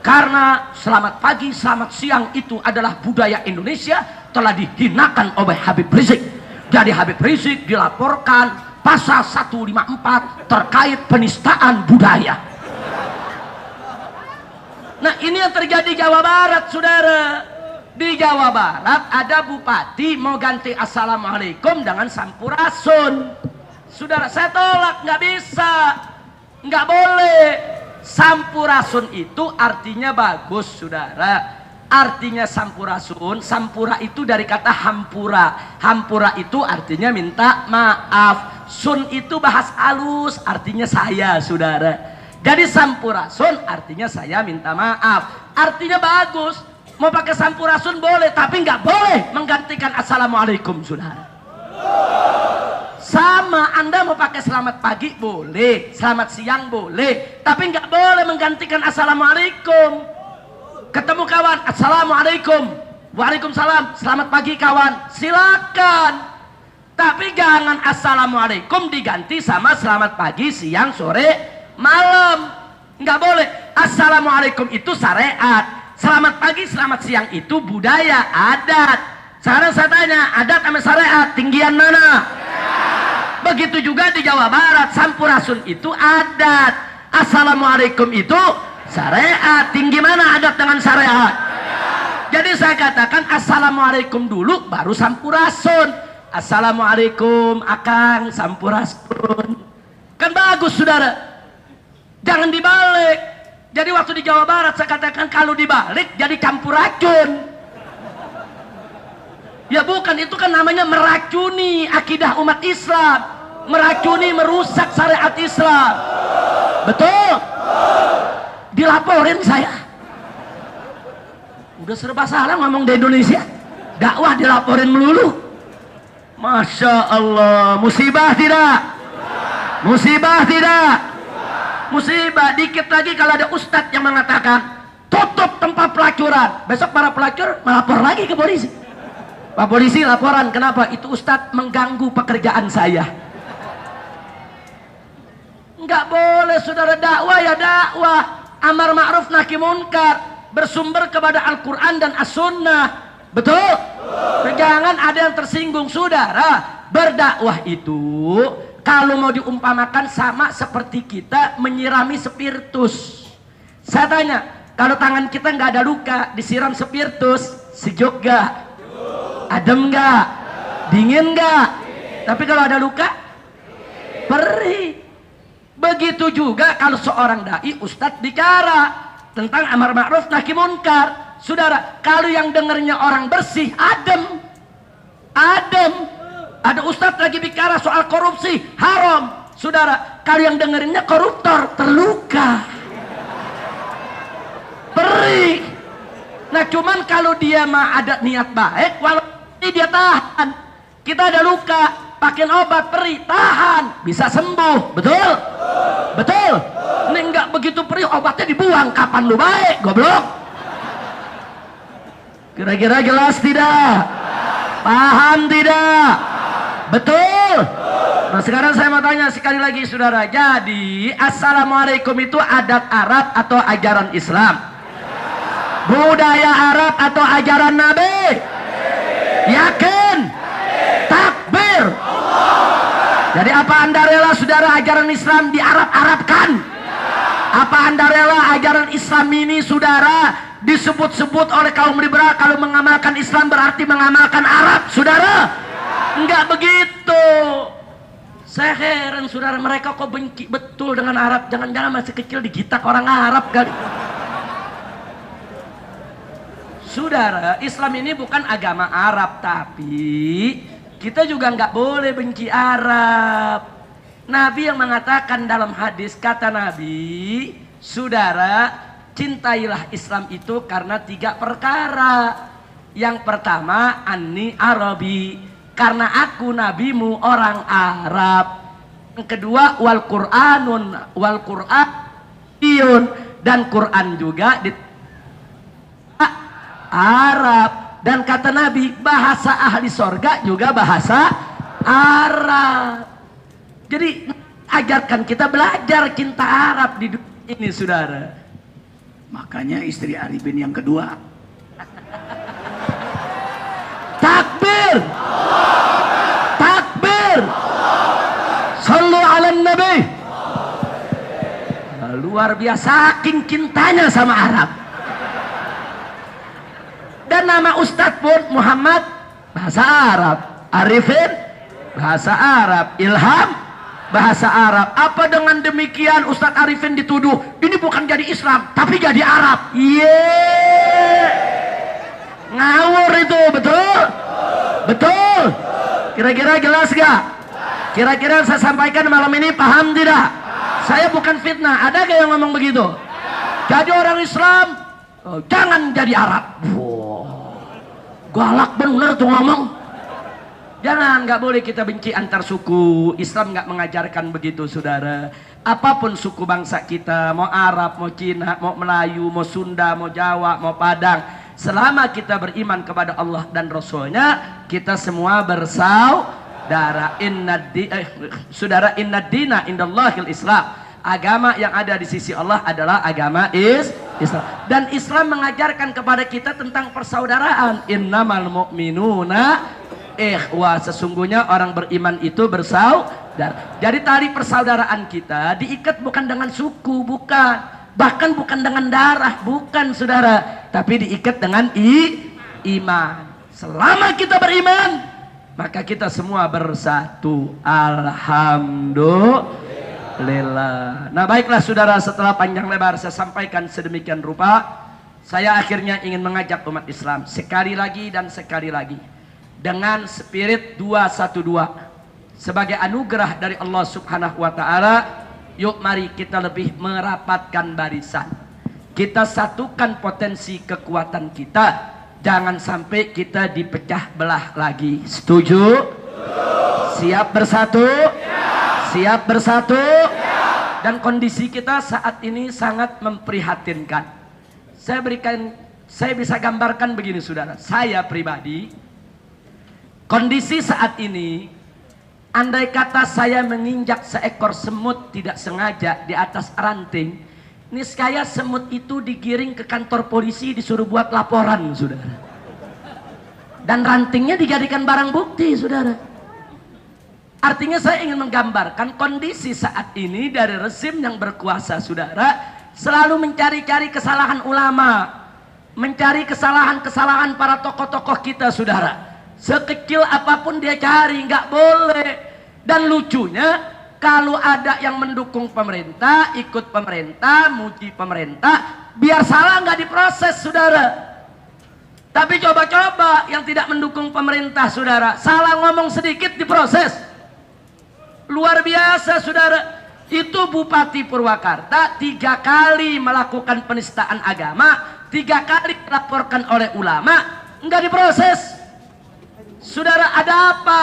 S1: Karena selamat pagi, selamat siang itu adalah budaya Indonesia telah dihinakan oleh Habib Rizik. Jadi Habib Rizik dilaporkan pasal 154 terkait penistaan budaya. Nah, ini yang terjadi di Jawa Barat, saudara. Di Jawa Barat ada bupati mau ganti Assalamualaikum dengan Sampurasun. Saudara, saya tolak, nggak bisa, nggak boleh. Sampurasun itu artinya bagus, saudara. Artinya Sampurasun, Sampura itu dari kata hampura. Hampura itu artinya minta maaf. Sun itu bahas halus, artinya saya, saudara. Jadi Sampurasun artinya saya minta maaf. Artinya bagus. Mau pakai Sampurasun boleh, tapi nggak boleh menggantikan Assalamualaikum, saudara. Sama, Anda mau pakai selamat pagi boleh, selamat siang boleh, tapi nggak boleh menggantikan Assalamualaikum. Ketemu kawan, Assalamualaikum, Waalaikumsalam, selamat pagi kawan, silakan. Tapi jangan Assalamualaikum diganti sama selamat pagi, siang, sore, malam. Nggak boleh. Assalamualaikum itu syariat. Selamat pagi, selamat siang itu budaya, adat. Sekarang saya tanya, adat sama syariat tinggian mana? Begitu juga di Jawa Barat, Sampurasun itu adat, Assalamualaikum itu syariat. Tinggi mana adat dengan syariat? Jadi saya katakan Assalamualaikum dulu baru Sampurasun. Assalamualaikum Akang, Sampurasun. Kan bagus, saudara. Jangan dibalik. Jadi waktu di Jawa Barat saya katakan kalau dibalik jadi campur racun. Ya bukan, itu kan namanya meracuni akidah umat Islam. Meracuni, merusak syariat Islam. Betul? Dilaporin saya. Udah serba salah ngomong di Indonesia. Dakwah dilaporin melulu. Masya Allah. Musibah tidak? Musibah tidak? Musibah. Dikit lagi kalau ada ustadz yang mengatakan tutup tempat pelacuran, besok para pelacur melapor lagi ke polisi. Pak polisi laporan, kenapa? Itu ustadz mengganggu pekerjaan saya. Nggak boleh, saudara. Dakwah ya dakwah, amar ma'ruf nahi munkar, bersumber kepada Al-Quran dan As-Sunnah. Betul? Jangan ada yang tersinggung, saudara. Berdakwah itu kalau mau diumpamakan sama seperti kita menyirami spiritus. Saya tanya, kalau tangan kita nggak ada luka, disiram spiritus, sejuk nggak? Adem nggak? Dingin nggak? Tapi kalau ada luka, perih. Begitu juga kalau seorang dai, ustadz bicara tentang amar ma'ruf nahi munkar. Saudara, kalau yang dengarnya orang bersih, adem. Adem. Ada ustadz lagi bicara soal korupsi, haram. Saudara, kalau yang dengerinnya koruptor, terluka, perih. Nah, cuman kalau dia mah ada niat baik, walaupun dia tahan. Kita ada luka, pakai obat perih, tahan, bisa sembuh. Betul? Betul? Ini enggak begitu perih, obatnya dibuang. Kapan lu baik, goblok? Kira-kira jelas tidak? Paham tidak? Betul. Nah, sekarang saya mau tanya sekali lagi, saudara. Jadi Assalamualaikum itu adat Arab atau ajaran Islam? Budaya Arab atau ajaran Nabi? Yakin? Takbir. Jadi apa Anda rela, saudara, ajaran Islam di Arab-Arabkan? Apa Anda rela ajaran Islam ini, saudara, disebut-sebut oleh kaum liberal kalau mengamalkan Islam berarti mengamalkan Arab, saudara? Enggak begitu. Saya heran, saudara, mereka kok benci betul dengan Arab. Jangan-jangan masih kecil digitak orang Arab kali. Saudara, Islam ini bukan agama Arab, tapi Kita juga nggak boleh benci Arab. Nabi yang mengatakan dalam hadis, kata Nabi, saudara, cintailah Islam itu karena 3 perkara. Yang pertama, anni Arabi, karena aku nabimu orang Arab. Yang kedua, wal Qur'anun, dan Quran juga di Arab. Dan kata Nabi, bahasa ahli sorga juga bahasa Arab. Jadi ajarkan kita belajar cinta Arab di dunia ini, saudara.
S2: Makanya istri Arifin yang kedua.
S1: Takbir, takbir, sallu ala nabi. Luar biasa, saking cintanya sama Arab. Dan nama Ustadz pun Muhammad bahasa Arab, Arifin bahasa Arab, Ilham bahasa Arab. Apa dengan demikian Ustadz Arifin dituduh ini bukan jadi Islam tapi jadi Arab? Ngawur itu, betul? Betul? Kira-kira jelas gak? Kira-kira saya sampaikan malam ini paham tidak? Saya bukan fitnah. Ada gak yang ngomong begitu? Jadi orang Islam jangan jadi Arab. Galak bener tuh ngomong. Jangan, nggak boleh kita benci antar suku. Islam nggak mengajarkan begitu, saudara. Apapun suku bangsa kita, mau Arab, mau Cina, mau Melayu, mau Sunda, mau Jawa, mau Padang, selama kita beriman kepada Allah dan Rasulnya, kita semua bersaudara. Saudara, inna dina indallahil Islam. Agama yang ada di sisi Allah adalah agama Islam. Dan Islam mengajarkan kepada kita tentang persaudaraan. Innamal mu'minuna ikhwah, sesungguhnya orang beriman itu bersaudara. Jadi tali persaudaraan kita diikat bukan dengan suku, bukan. Bahkan bukan dengan darah, bukan, saudara. Tapi diikat dengan iman. Selama kita beriman, maka kita semua bersatu. Alhamdulillah. Nah baiklah saudara, setelah panjang lebar saya sampaikan sedemikian rupa, saya akhirnya ingin mengajak umat Islam sekali lagi dan sekali lagi dengan spirit 212 sebagai anugerah dari Allah Subhanahu wa taala. Yuk mari kita lebih merapatkan barisan, kita satukan potensi kekuatan kita, jangan sampai kita dipecah belah lagi. Setuju? Siap bersatu? Siap bersatu? Dan kondisi kita saat ini sangat memprihatinkan. Saya bisa gambarkan begini, saudara. Saya pribadi, kondisi saat ini, andai kata saya menginjak seekor semut tidak sengaja di atas ranting, niscaya semut itu digiring ke kantor polisi, disuruh buat laporan, saudara. Dan rantingnya dijadikan barang bukti, saudara. Artinya saya ingin menggambarkan kondisi saat ini dari rezim yang berkuasa, saudara, selalu mencari-cari kesalahan ulama, mencari kesalahan-kesalahan para tokoh-tokoh kita, saudara. Sekecil apapun dia cari, nggak boleh. Dan lucunya, kalau ada yang mendukung pemerintah, ikut pemerintah, muji pemerintah, biar salah nggak diproses, saudara. Tapi coba-coba yang tidak mendukung pemerintah, saudara, salah ngomong sedikit diproses. Luar biasa, saudara. Itu Bupati Purwakarta 3 kali melakukan penistaan agama, 3 kali dilaporkan oleh ulama, enggak diproses. Saudara, ada apa?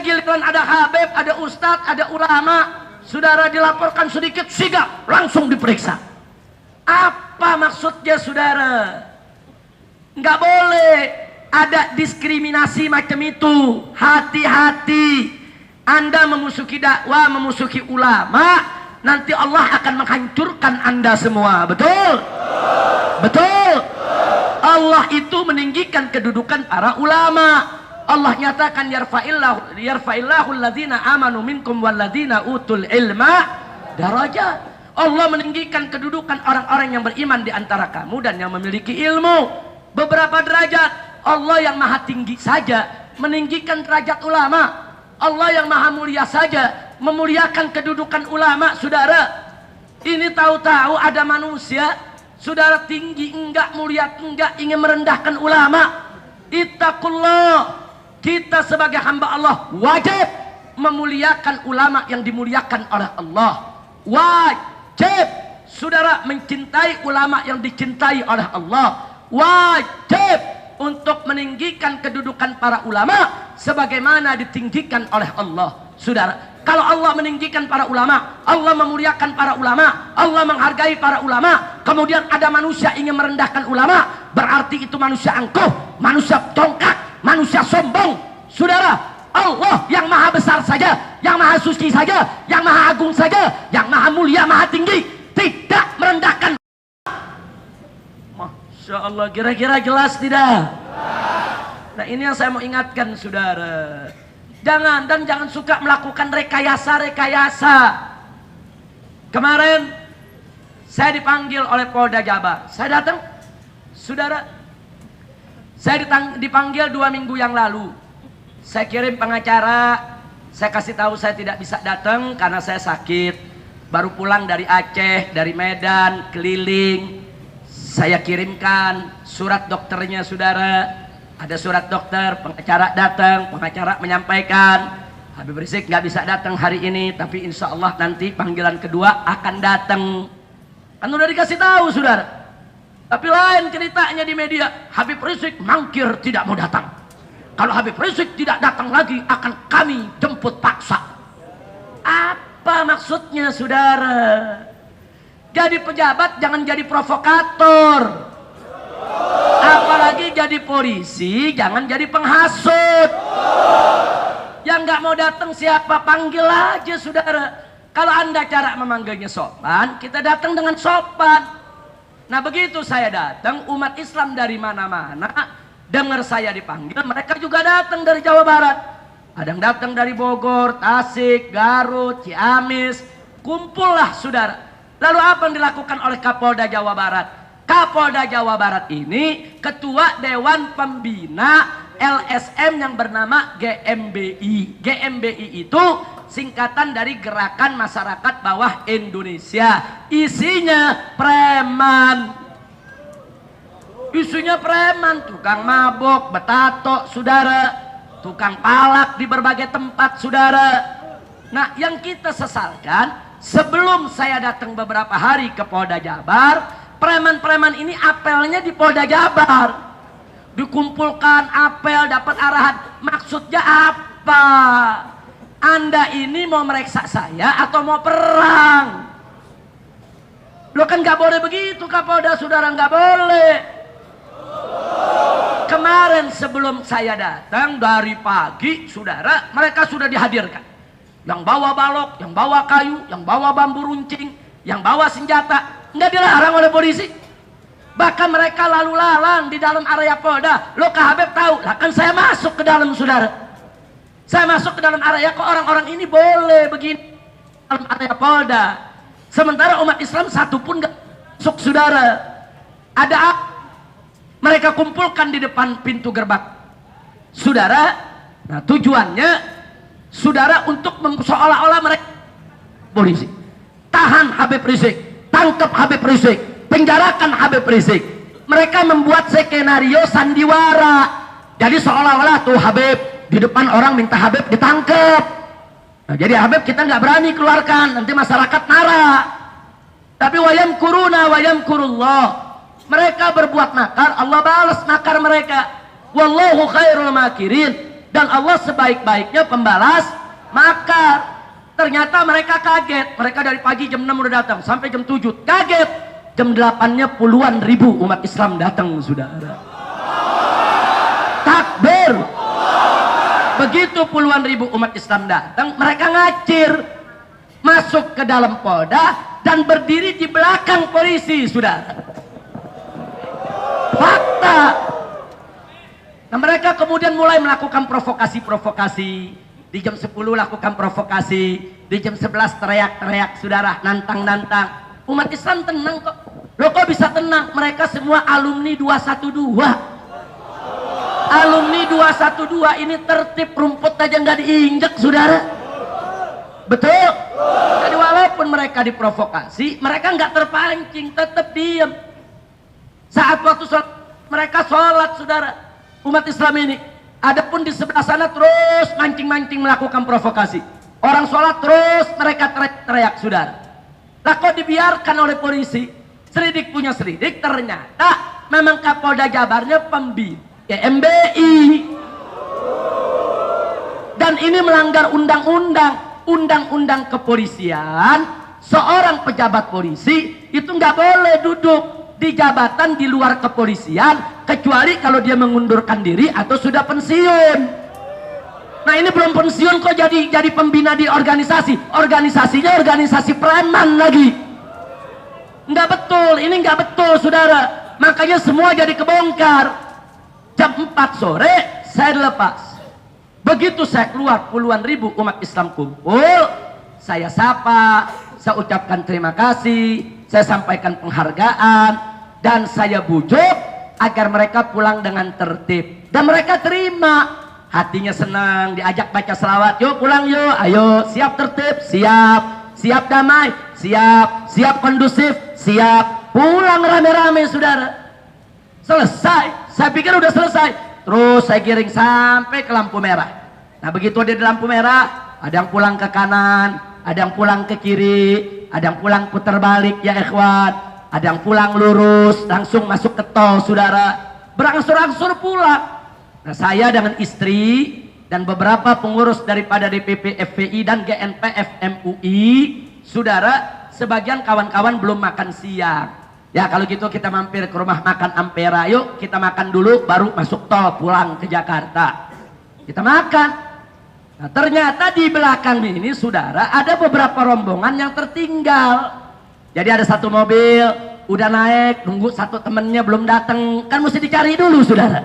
S1: Giliran ada Habib, ada Ustadz, ada ulama, saudara dilaporkan sedikit, sigap, langsung diperiksa. Apa maksudnya, saudara? Enggak boleh ada diskriminasi macam itu. Hati-hati. Anda memusuhi dakwah, memusuhi ulama, nanti Allah akan menghancurkan Anda semua. Betul? Betul? Allah itu meninggikan kedudukan para ulama. Allah nyatakan yarfa'illahu alladzina amanu minkum walladzina utul ilma darajat. Allah meninggikan kedudukan orang-orang yang beriman di antara kamu dan yang memiliki ilmu beberapa derajat. Allah yang maha tinggi saja meninggikan derajat ulama. Allah yang maha mulia saja memuliakan kedudukan ulama, saudara. Ini tahu-tahu ada manusia, saudara, tinggi enggak, mulia enggak, ingin merendahkan ulama. Ittaqullah. Kita sebagai hamba Allah wajib memuliakan ulama yang dimuliakan oleh Allah. Wajib saudara mencintai ulama yang dicintai oleh Allah. Wajib untuk meninggikan kedudukan para ulama sebagaimana ditinggikan oleh Allah. Saudara, kalau Allah meninggikan para ulama, Allah memuliakan para ulama, Allah menghargai para ulama, kemudian ada manusia ingin merendahkan ulama, berarti itu manusia angkuh, manusia congkak, manusia sombong. Saudara, Allah yang maha besar saja, yang maha suci saja, yang maha agung saja, yang maha mulia, maha tinggi, tidak merendahkan. Masya Allah, kira-kira jelas tidak? Nah, ini yang saya mau ingatkan saudara. Jangan suka melakukan rekayasa. Kemarin saya dipanggil oleh Polda Jabar. Saya datang, saudara. Saya dipanggil 2 minggu yang lalu. Saya kirim pengacara. Saya kasih tahu saya tidak bisa datang karena saya sakit. Baru pulang dari Aceh, dari Medan, keliling. Saya kirimkan surat dokternya saudara. Ada surat dokter, pengacara datang, pengacara menyampaikan Habib Rizik nggak bisa datang hari ini, tapi insya Allah nanti panggilan kedua akan datang. Kan udah dikasih tahu saudara. Tapi lain ceritanya di media, Habib Rizik mangkir tidak mau datang. Kalau Habib Rizik tidak datang lagi akan kami jemput paksa. Apa maksudnya saudara? Jadi pejabat jangan jadi provokator. Apalagi jadi polisi jangan jadi penghasut. Yang nggak mau datang siapa, panggil aja saudara. Kalau anda cara memanggilnya sopan, kita datang dengan sopan. Nah begitu saya datang, umat Islam dari mana-mana dengar saya dipanggil, mereka juga datang dari Jawa Barat. Ada yang datang dari Bogor, Tasik, Garut, Ciamis. Kumpullah saudara. Lalu apa yang dilakukan oleh Kapolda Jawa Barat? Kapolda Jawa Barat ini ketua Dewan Pembina LSM yang bernama GMBI. GMBI itu singkatan dari Gerakan Masyarakat Bawah Indonesia. Isinya preman. Isinya preman, tukang mabok, betato, saudara. Tukang palak di berbagai tempat, saudara. Nah, yang kita sesalkan, sebelum saya datang beberapa hari ke Polda Jabar, preman-preman ini apelnya di Polda Jabar. Dikumpulkan apel, dapat arahan. Maksudnya apa? Anda ini mau mereksa saya atau mau perang? Lo kan gak boleh begitu Kapolda, saudara, gak boleh. Kemarin sebelum saya datang dari pagi, saudara, mereka sudah dihadirkan. Yang bawa balok, yang bawa kayu, yang bawa bambu runcing, yang bawa senjata. Nggak dilarang oleh polisi. Bahkan mereka lalu lalang di dalam area Polda. Lo Kak Habib tahu, lah kan saya masuk ke dalam saudara. Saya masuk ke dalam area, kok orang-orang ini boleh begini dalam area Polda. Sementara umat Islam satu pun nggak masuk saudara. Ada apa? Mereka kumpulkan di depan pintu gerbang saudara. Nah tujuannya saudara untuk seolah-olah mereka polisi. Tahan Habib Rizik, tangkap Habib Rizik, penjarakan Habib Rizik. Mereka membuat skenario sandiwara. Jadi seolah-olah tuh Habib di depan orang minta Habib ditangkap. Nah, jadi Habib kita nggak berani keluarkan, nanti masyarakat marah. Tapi wayam kuruna wayam kurullah. Mereka berbuat makar, Allah balas makar mereka. Wallahu khairul makirin. Dan Allah sebaik-baiknya pembalas makar. Ternyata mereka kaget. Mereka dari pagi jam 6 udah datang sampai jam 7. Kaget. Jam 8-nya puluhan ribu umat Islam datang, saudara. Takbir. Begitu puluhan ribu umat Islam datang, mereka ngacir masuk ke dalam Polda dan berdiri di belakang polisi, saudara. Fakta. Nah, mereka kemudian mulai melakukan provokasi-provokasi. Di jam 10 lakukan provokasi, di jam 11 teriak-teriak, saudara, nantang-nantang. Umat Islam tenang kok. Loh kok bisa tenang? Mereka semua alumni 212. Alumni 212 ini tertib, rumput aja nggak diinjek, saudara. Betul? Jadi walaupun mereka diprovokasi, mereka nggak terpancing, tetap diam. Saat waktu sholat, mereka sholat, saudara. Umat Islam ini Adapun di sebelah sana terus mancing-mancing melakukan provokasi. Orang sholat terus mereka teriak-teriak, saudara. Lah kok dibiarkan oleh polisi? Selidik punya selidik, ternyata memang Kapolda Jabarnya pembina GMBI. Dan ini melanggar undang-undang kepolisian. Seorang pejabat polisi itu nggak boleh duduk di jabatan di luar kepolisian kecuali kalau dia mengundurkan diri atau sudah pensiun. Nah ini belum pensiun kok jadi pembina di organisasinya organisasi preman lagi. Nggak betul, ini nggak betul, saudara. Makanya semua jadi kebongkar. Jam 4 sore saya dilepas. Begitu saya keluar, puluhan ribu umat Islam kumpul, saya sapa, saya ucapkan terima kasih, saya sampaikan penghargaan, dan saya bujuk agar mereka pulang dengan tertib. Dan mereka terima, hatinya senang, diajak baca selawat, yuk pulang yuk, ayo, siap tertib, siap damai, siap kondusif, siap, pulang rame-rame, saudara. Selesai, saya pikir udah selesai. Terus saya giring sampai ke lampu merah. Nah begitu dia di lampu merah, ada yang pulang ke kanan, ada yang pulang ke kiri, ada yang pulang putar balik ya ikhwan, ada yang pulang lurus, langsung masuk ke tol, saudara. Berangsur-angsur pulang. Nah saya dengan istri dan beberapa pengurus daripada DPP FPI dan GNPF MUI, saudara, sebagian kawan-kawan belum makan siang. Ya kalau gitu kita mampir ke rumah makan Ampera, yuk kita makan dulu baru masuk tol pulang ke Jakarta. Kita makan. Nah ternyata di belakang ini, saudara, ada beberapa rombongan yang tertinggal. Jadi ada satu mobil udah naik, nunggu satu temennya belum datang, kan mesti dicari dulu, saudara.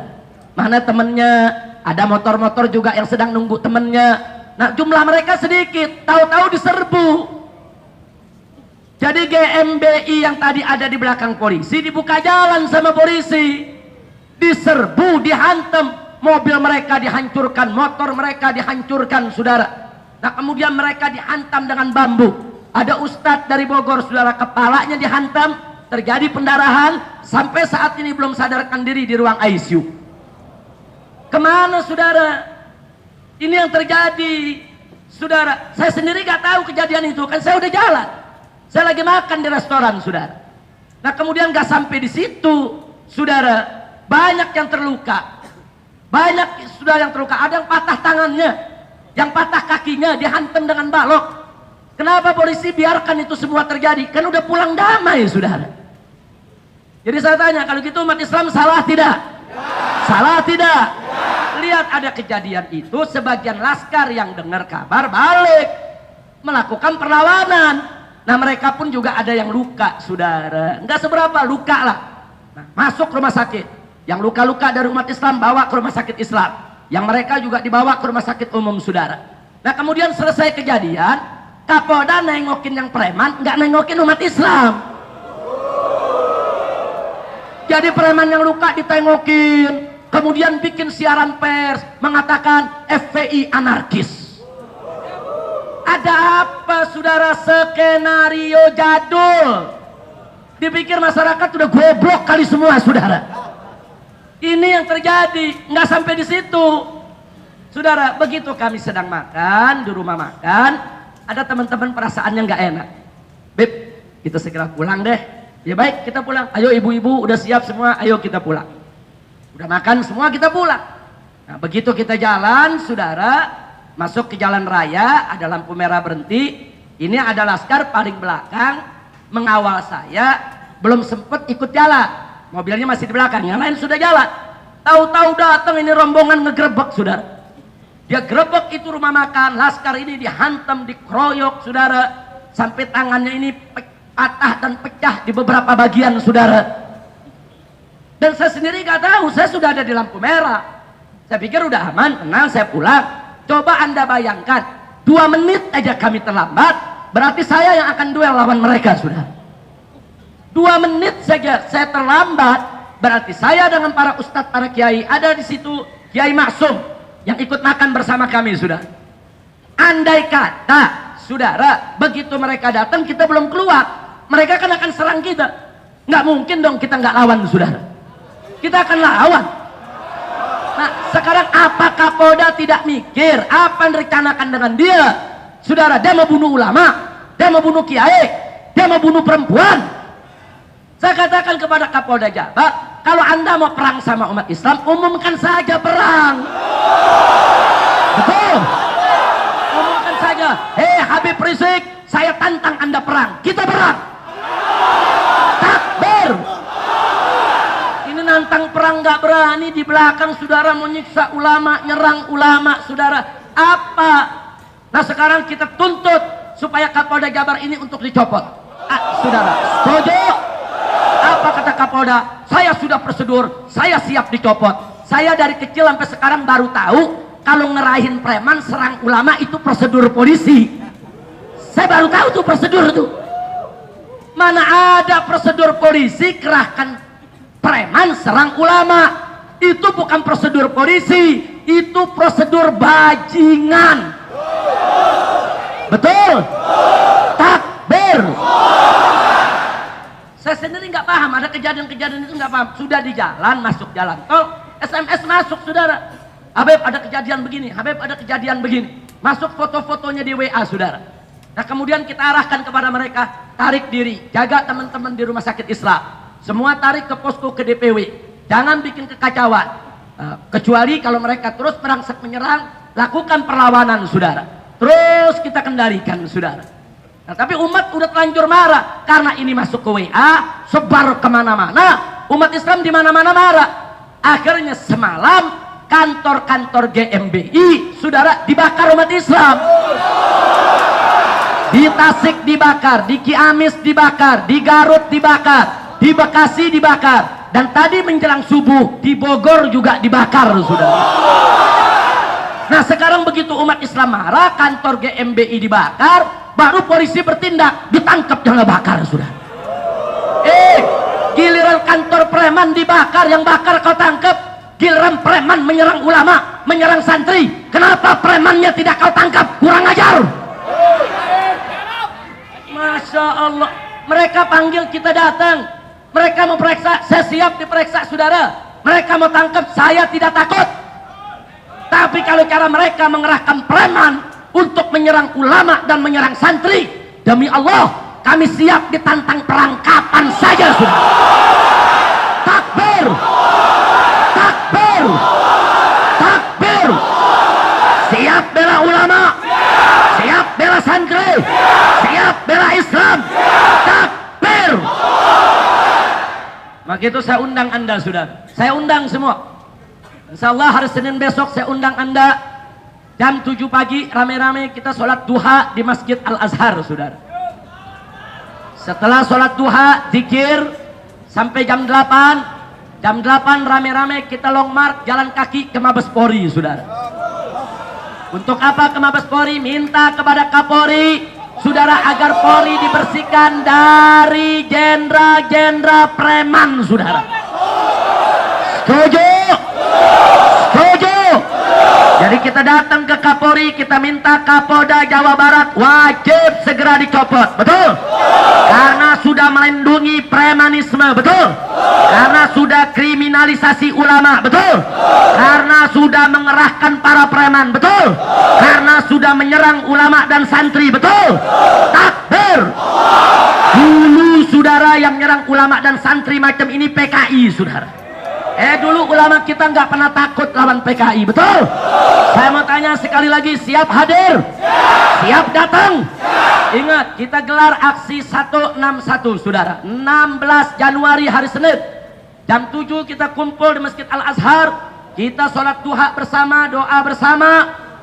S1: Mana temennya? Ada motor-motor juga yang sedang nunggu temennya. Nah jumlah mereka sedikit, tahu-tahu diserbu. Jadi GMBI yang tadi ada di belakang polisi dibuka jalan sama polisi, diserbu, dihantam, mobil mereka dihancurkan, motor mereka dihancurkan, saudara. Nah kemudian mereka dihantam dengan bambu. Ada ustadz dari Bogor, saudara, kepalanya dihantam, terjadi pendarahan, sampai saat ini belum sadarkan diri di ruang ICU. Kemana, saudara? Ini yang terjadi, saudara. Saya sendiri gak tahu kejadian itu, kan saya udah jalan. Saya lagi makan di restoran, saudara. Nah kemudian gak sampai di situ, saudara, banyak yang terluka. Banyak saudara yang terluka. Ada yang patah tangannya, yang patah kakinya, dihantam dengan balok. Kenapa polisi biarkan itu semua terjadi? Kan udah pulang damai, saudara. Jadi saya tanya, kalau gitu umat Islam salah tidak? Salah tidak? Lihat ada kejadian itu, sebagian laskar yang dengar kabar balik melakukan perlawanan. Nah mereka pun juga ada yang luka, saudara. Enggak seberapa, luka lah. Nah, masuk rumah sakit. Yang luka-luka dari umat Islam bawa ke rumah sakit Islam. Yang mereka juga dibawa ke rumah sakit umum, saudara. Nah kemudian selesai kejadian, Kapolda nengokin yang preman, nggak nengokin umat Islam. Jadi preman yang luka ditengokin, kemudian bikin siaran pers mengatakan FPI anarkis. Ada apa, saudara? Skenario jadul. Dipikir masyarakat udah goblok kali semua, saudara. Ini yang terjadi. Nggak sampai di situ, saudara. Begitu kami sedang makan di rumah makan, ada teman-teman perasaannya nggak enak. Beb, kita segera pulang deh. Ya baik, kita pulang. Ayo ibu-ibu udah siap semua, ayo kita pulang. Udah makan semua, kita pulang. Nah begitu kita jalan, saudara, masuk ke jalan raya, ada lampu merah berhenti. Ini ada laskar paling belakang mengawal saya, belum sempet ikut jalan. Mobilnya masih di belakang, yang lain sudah jalan. Tahu-tahu datang ini rombongan ngegerebek, saudara. Dia gerebek itu rumah makan, laskar ini dihantam, dikeroyok, saudara. Sampai tangannya ini patah dan pecah di beberapa bagian, saudara. Dan saya sendiri gak tahu, saya sudah ada di lampu merah. Saya pikir udah aman, tenang, saya pulang. Coba Anda bayangkan, 2 menit aja kami terlambat, berarti saya yang akan duel lawan mereka, saudara. 2 menit saja saya terlambat, berarti saya dengan para ustadz, para kiai, ada di situ Kiai Maksum yang ikut makan bersama kami, saudara. Andai kata, saudara, begitu mereka datang kita belum keluar, mereka kan akan serang kita. Nggak mungkin dong kita nggak lawan, saudara. Kita akan lawan. Nah, sekarang apa Kapolda tidak mikir apa yang direncanakan dengan dia? Saudara, dia mau bunuh ulama, dia mau bunuh kiai, dia mau bunuh perempuan. Saya katakan kepada Kapolda Jabar, kalau Anda mau perang sama umat Islam, umumkan saja perang. Betul. Umumkan saja. Hei Habib Rizik, saya tantang Anda perang. Kita perang. Takbir. Ini nantang perang nggak berani, di belakang saudara menyiksa ulama, nyerang ulama, saudara. Apa? Nah sekarang kita tuntut supaya Kapolda Jabar ini untuk dicopot. Saudara, setuju? Apa kata Kapolda? Saya sudah prosedur, saya siap dicopot. Saya dari kecil sampai sekarang baru tahu kalau ngerahin preman serang ulama itu prosedur polisi. Saya baru tahu tuh prosedur tuh. Mana ada prosedur polisi kerahkan preman serang ulama. Itu bukan prosedur polisi, itu prosedur bajingan. Betul? Takbir. Saya sendiri nggak paham, ada kejadian-kejadian itu nggak paham. Sudah di jalan, masuk jalan tol, SMS masuk saudara. Habib ada kejadian begini, Habib ada kejadian begini. Masuk foto-fotonya di WA saudara. Nah kemudian kita arahkan kepada mereka, tarik diri, jaga teman-teman di rumah sakit Islam. Semua tarik ke posko ke DPW. Jangan bikin kekacauan. Kecuali kalau mereka terus merangsek menyerang, lakukan perlawanan saudara. Terus kita kendalikan saudara. Nah tapi umat udah terlanjur marah karena ini masuk ke WA, sebar kemana-mana. Umat Islam di mana-mana marah. Akhirnya semalam kantor-kantor GMBI saudara dibakar umat Islam. Di Tasik dibakar, di Ciamis dibakar, di Garut dibakar, di Bekasi dibakar, dan tadi menjelang subuh di Bogor juga dibakar saudara. Nah sekarang begitu umat Islam marah, kantor GMBI dibakar, baru polisi bertindak, ditangkap jangan bakar sudah. Giliran kantor preman dibakar, yang bakar kau tangkap. Giliran preman menyerang ulama, menyerang santri, kenapa premannya tidak kau tangkap? Kurang ajar. Masya Allah, mereka panggil kita datang, mereka mau periksa, saya siap diperiksa saudara. Mereka mau tangkap, saya tidak takut. Tapi kalau cara mereka mengerahkan preman untuk menyerang ulama dan menyerang santri, demi Allah kami siap ditantang perang kapan saja sudah. Takbir, takbir, takbir. Siap bela ulama, siap bela santri, siap bela Islam. Takbir. Maka itu saya undang Anda sudah, saya undang semua. Insya Allah hari Senin besok saya undang Anda jam 7 pagi rame-rame kita sholat duha di Masjid Al-Azhar saudara. Setelah sholat duha zikir sampai jam 8. Jam 8 rame-rame kita long march jalan kaki ke Mabes Polri saudara. Untuk apa ke Mabes Polri? Minta kepada Kapolri saudara agar Polri dibersihkan dari jenderal-jenderal preman saudara. Setuju? Setuju? Jadi kita datang ke Kapolri, kita minta Kapolda Jawa Barat wajib segera dicopot, betul? Karena sudah melindungi premanisme, betul? Karena sudah kriminalisasi ulama, betul? Karena sudah mengerahkan para preman, betul? Karena sudah menyerang ulama dan santri, betul? Takbir! Dulu saudara yang menyerang ulama dan santri macam ini PKI saudara. Dulu ulama kita nggak pernah takut lawan PKI, betul? Saya mau tanya sekali lagi, siap hadir? Siap datang? Ingat, kita gelar aksi 161 saudara. 16 Januari hari Senin. Jam 7 kita kumpul di Masjid Al-Azhar. Kita sholat duha bersama, doa bersama.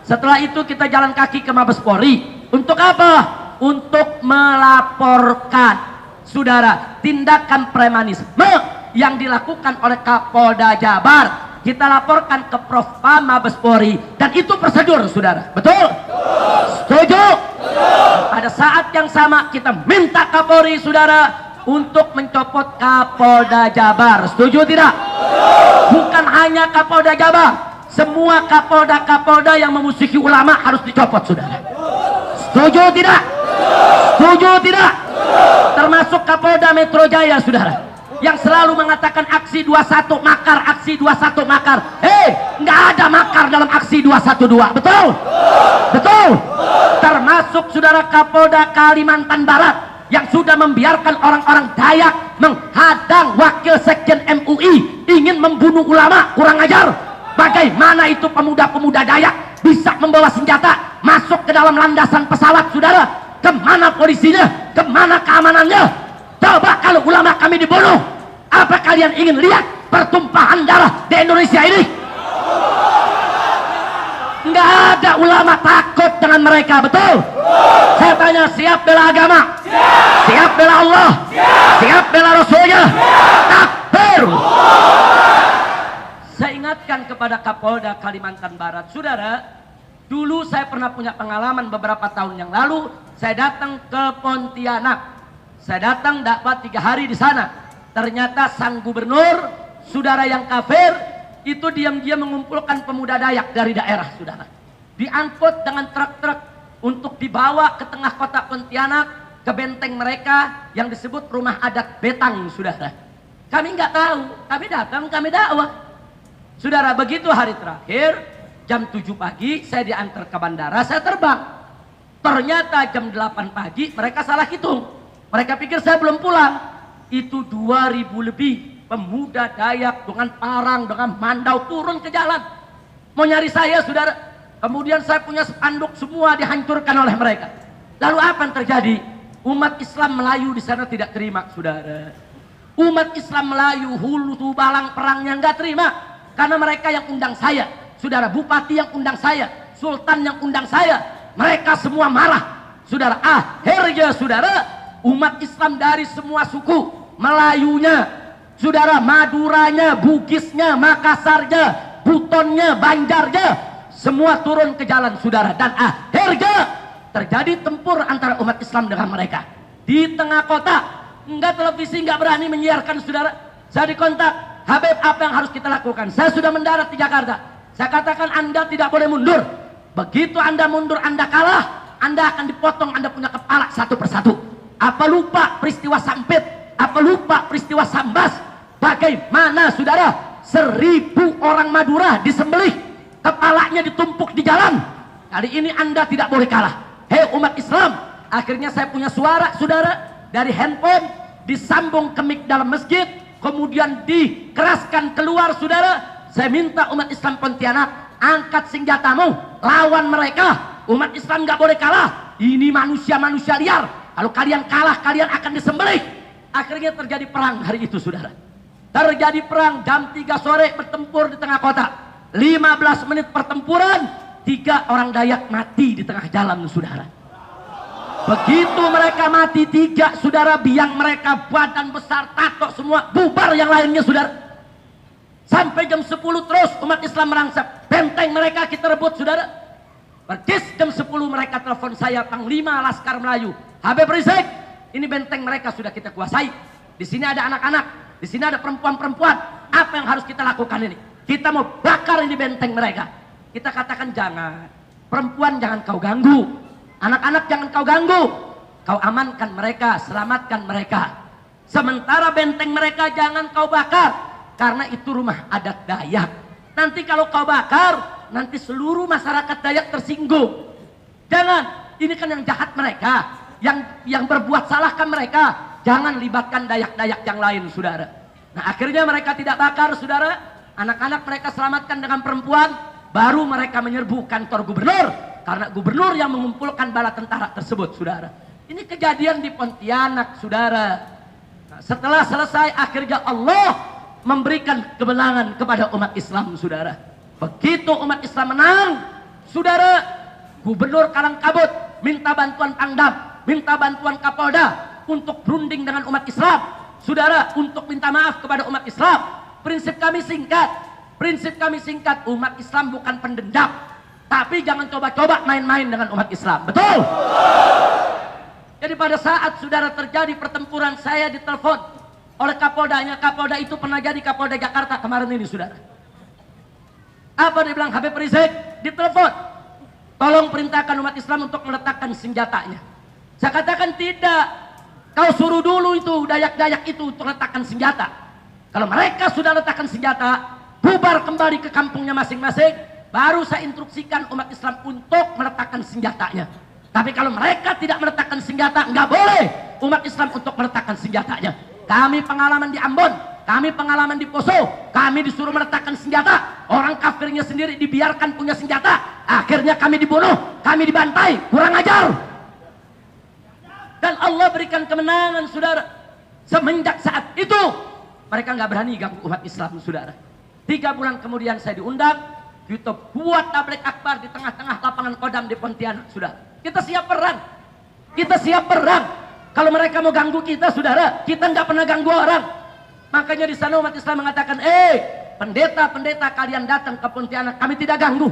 S1: Setelah itu kita jalan kaki ke Mabes Polri. Untuk apa? Untuk melaporkan saudara tindakan premanisme yang dilakukan oleh Kapolda Jabar. Kita laporkan ke Profam Mabes Polri, dan itu prosedur saudara, betul? Setuju? Pada saat yang sama kita minta Kapolri saudara untuk mencopot Kapolda Jabar. Setuju tidak? Bukan hanya Kapolda Jabar, semua Kapolda-Kapolda yang memusuhi ulama harus dicopot saudara. Setuju tidak? Setuju tidak? Termasuk Kapolda Metro Jaya saudara. yang selalu mengatakan aksi 21 makar, aksi 21 makar. Nggak ada makar dalam aksi 212. Betul? Betul? Termasuk saudara Kapolda Kalimantan Barat yang sudah membiarkan orang-orang Dayak menghadang wakil sekjen MUI ingin membunuh ulama. Kurang ajar. Bagaimana itu pemuda-pemuda Dayak bisa membawa senjata masuk ke dalam landasan pesawat, saudara? Kemana polisinya? Kemana keamanannya? Coba kalau ulama kami dibunuh, apa kalian ingin lihat pertumpahan darah di Indonesia ini? Nggak ada ulama takut dengan mereka, betul? Saya tanya, siap bela agama? Siap bela Allah? Siap bela Rasulnya? Takbir! Saya ingatkan kepada Kapolda Kalimantan Barat, saudara, dulu saya pernah punya pengalaman beberapa tahun yang lalu, saya datang ke Pontianak. Saya datang dapat 3 hari di sana. Ternyata sang gubernur, saudara yang kafir, itu diam-diam mengumpulkan pemuda Dayak dari daerah, saudara. Diangkut dengan truk-truk untuk dibawa ke tengah kota Pontianak, ke benteng mereka yang disebut rumah adat Betang, saudara. Kami nggak tahu, kami datang, kami dakwah. Saudara, begitu hari terakhir, jam 7 pagi, saya diantar ke bandara, saya terbang. Ternyata jam 8 pagi, mereka salah hitung. Mereka pikir saya belum pulang. Itu 2000 lebih pemuda Dayak dengan parang, dengan mandau turun ke jalan. Mau nyari saya, saudara. Kemudian saya punya spanduk semua dihancurkan oleh mereka. Lalu apa yang terjadi? Umat Islam Melayu di sana tidak terima, saudara. Umat Islam Melayu, hulu tubalang perangnya nggak terima. Karena mereka yang undang saya. Saudara, bupati yang undang saya. Sultan yang undang saya. Mereka semua marah. Saudara, akhirnya saudara, umat Islam dari semua suku, Melayunya, saudara, Maduranya, Bugisnya, Makassarnya, Butonnya, Banjarnya, semua turun ke jalan, saudara. Dan akhirnya terjadi tempur antara umat Islam dengan mereka di tengah kota. Enggak, televisi enggak berani menyiarkan, saudara. Saya dikontak, Habib, apa yang harus kita lakukan? Saya sudah mendarat di Jakarta. Saya katakan, Anda tidak boleh mundur. Begitu Anda mundur, Anda kalah, Anda akan dipotong, Anda punya kepala satu persatu. Apa lupa peristiwa Sampit? Apa lupa peristiwa Sambas? Bagaimana, saudara, 1000 orang Madura disembelih, kepalanya ditumpuk di jalan. Kali ini Anda tidak boleh kalah. Hei umat Islam, akhirnya saya punya suara, saudara, dari handphone, disambung ke mic dalam masjid, kemudian dikeraskan keluar, saudara. Saya minta umat Islam Pontianak, angkat senjatamu, lawan mereka. Umat Islam nggak boleh kalah. Ini manusia-manusia liar. Kalau kalian kalah, kalian akan disembelih. Akhirnya terjadi perang hari itu, saudara. Terjadi perang jam 3 sore, bertempur di tengah kota. 15 menit pertempuran, 3 orang Dayak mati di tengah jalan, saudara. Begitu mereka mati 3, saudara, biang mereka badan besar, tato semua, bubar yang lainnya, saudara. Sampai jam 10 terus umat Islam merangsap. Benteng mereka kita rebut, saudara. Persis jam 10 mereka telepon saya, Panglima Laskar Melayu. Habib Rizik, ini benteng mereka sudah kita kuasai. Di sini ada anak-anak, di sini ada perempuan-perempuan. Apa yang harus kita lakukan ini? Kita mau bakar ini benteng mereka. Kita katakan jangan. Perempuan jangan kau ganggu. Anak-anak jangan kau ganggu. Kau amankan mereka, selamatkan mereka. Sementara benteng mereka jangan kau bakar. Karena itu rumah adat Dayak. Nanti kalau kau bakar, nanti seluruh masyarakat Dayak tersinggung. Jangan, ini kan yang jahat mereka. Yang berbuat salah kan mereka. Jangan libatkan Dayak-Dayak yang lain, saudara. Nah, akhirnya mereka tidak bakar, saudara. Anak-anak mereka selamatkan dengan perempuan. Baru mereka menyerbu kantor gubernur. Karena gubernur yang mengumpulkan bala tentara tersebut, saudara. Ini kejadian di Pontianak, saudara. Nah, setelah selesai, akhirnya Allah memberikan kemenangan kepada umat Islam, saudara. Begitu umat Islam menang, saudara, Gubernur Kalangkabut minta bantuan Pangdam, minta bantuan Kapolda untuk berunding dengan umat Islam, saudara, untuk minta maaf kepada umat Islam. Prinsip kami singkat, umat Islam bukan pendendam, tapi jangan coba-coba main-main dengan umat Islam, betul? Jadi pada saat saudara terjadi pertempuran, saya ditelepon oleh Kapoldanya. Kapolda itu pernah jadi Kapolda Jakarta kemarin ini, saudara. Apa dia bilang? Habib Rizik ditelepon, tolong perintahkan umat Islam untuk meletakkan senjatanya. Saya katakan tidak. Kau suruh dulu itu Dayak-Dayak itu untuk letakkan senjata. Kalau mereka sudah letakkan senjata, bubar kembali ke kampungnya masing-masing, baru saya instruksikan umat Islam untuk meletakkan senjatanya. Tapi kalau mereka tidak meletakkan senjata, nggak boleh umat Islam untuk meletakkan senjatanya. Kami pengalaman di Ambon, kami pengalaman di Poso, kami disuruh meletakkan senjata. Orang kafirnya sendiri dibiarkan punya senjata. Akhirnya kami dibunuh, kami dibantai, kurang ajar. Dan Allah berikan kemenangan, saudara. Semenjak saat itu, mereka nggak berani ganggu umat Islam, saudara. 3 bulan kemudian saya diundang, YouTube buat tabligh akbar di tengah-tengah lapangan Kodam di Pontianak, saudara. Kita siap perang. Kita siap perang. Kalau mereka mau ganggu kita, saudara, kita nggak pernah ganggu orang. Makanya di sana umat Islam mengatakan, pendeta-pendeta kalian datang ke Pontianak, kami tidak ganggu.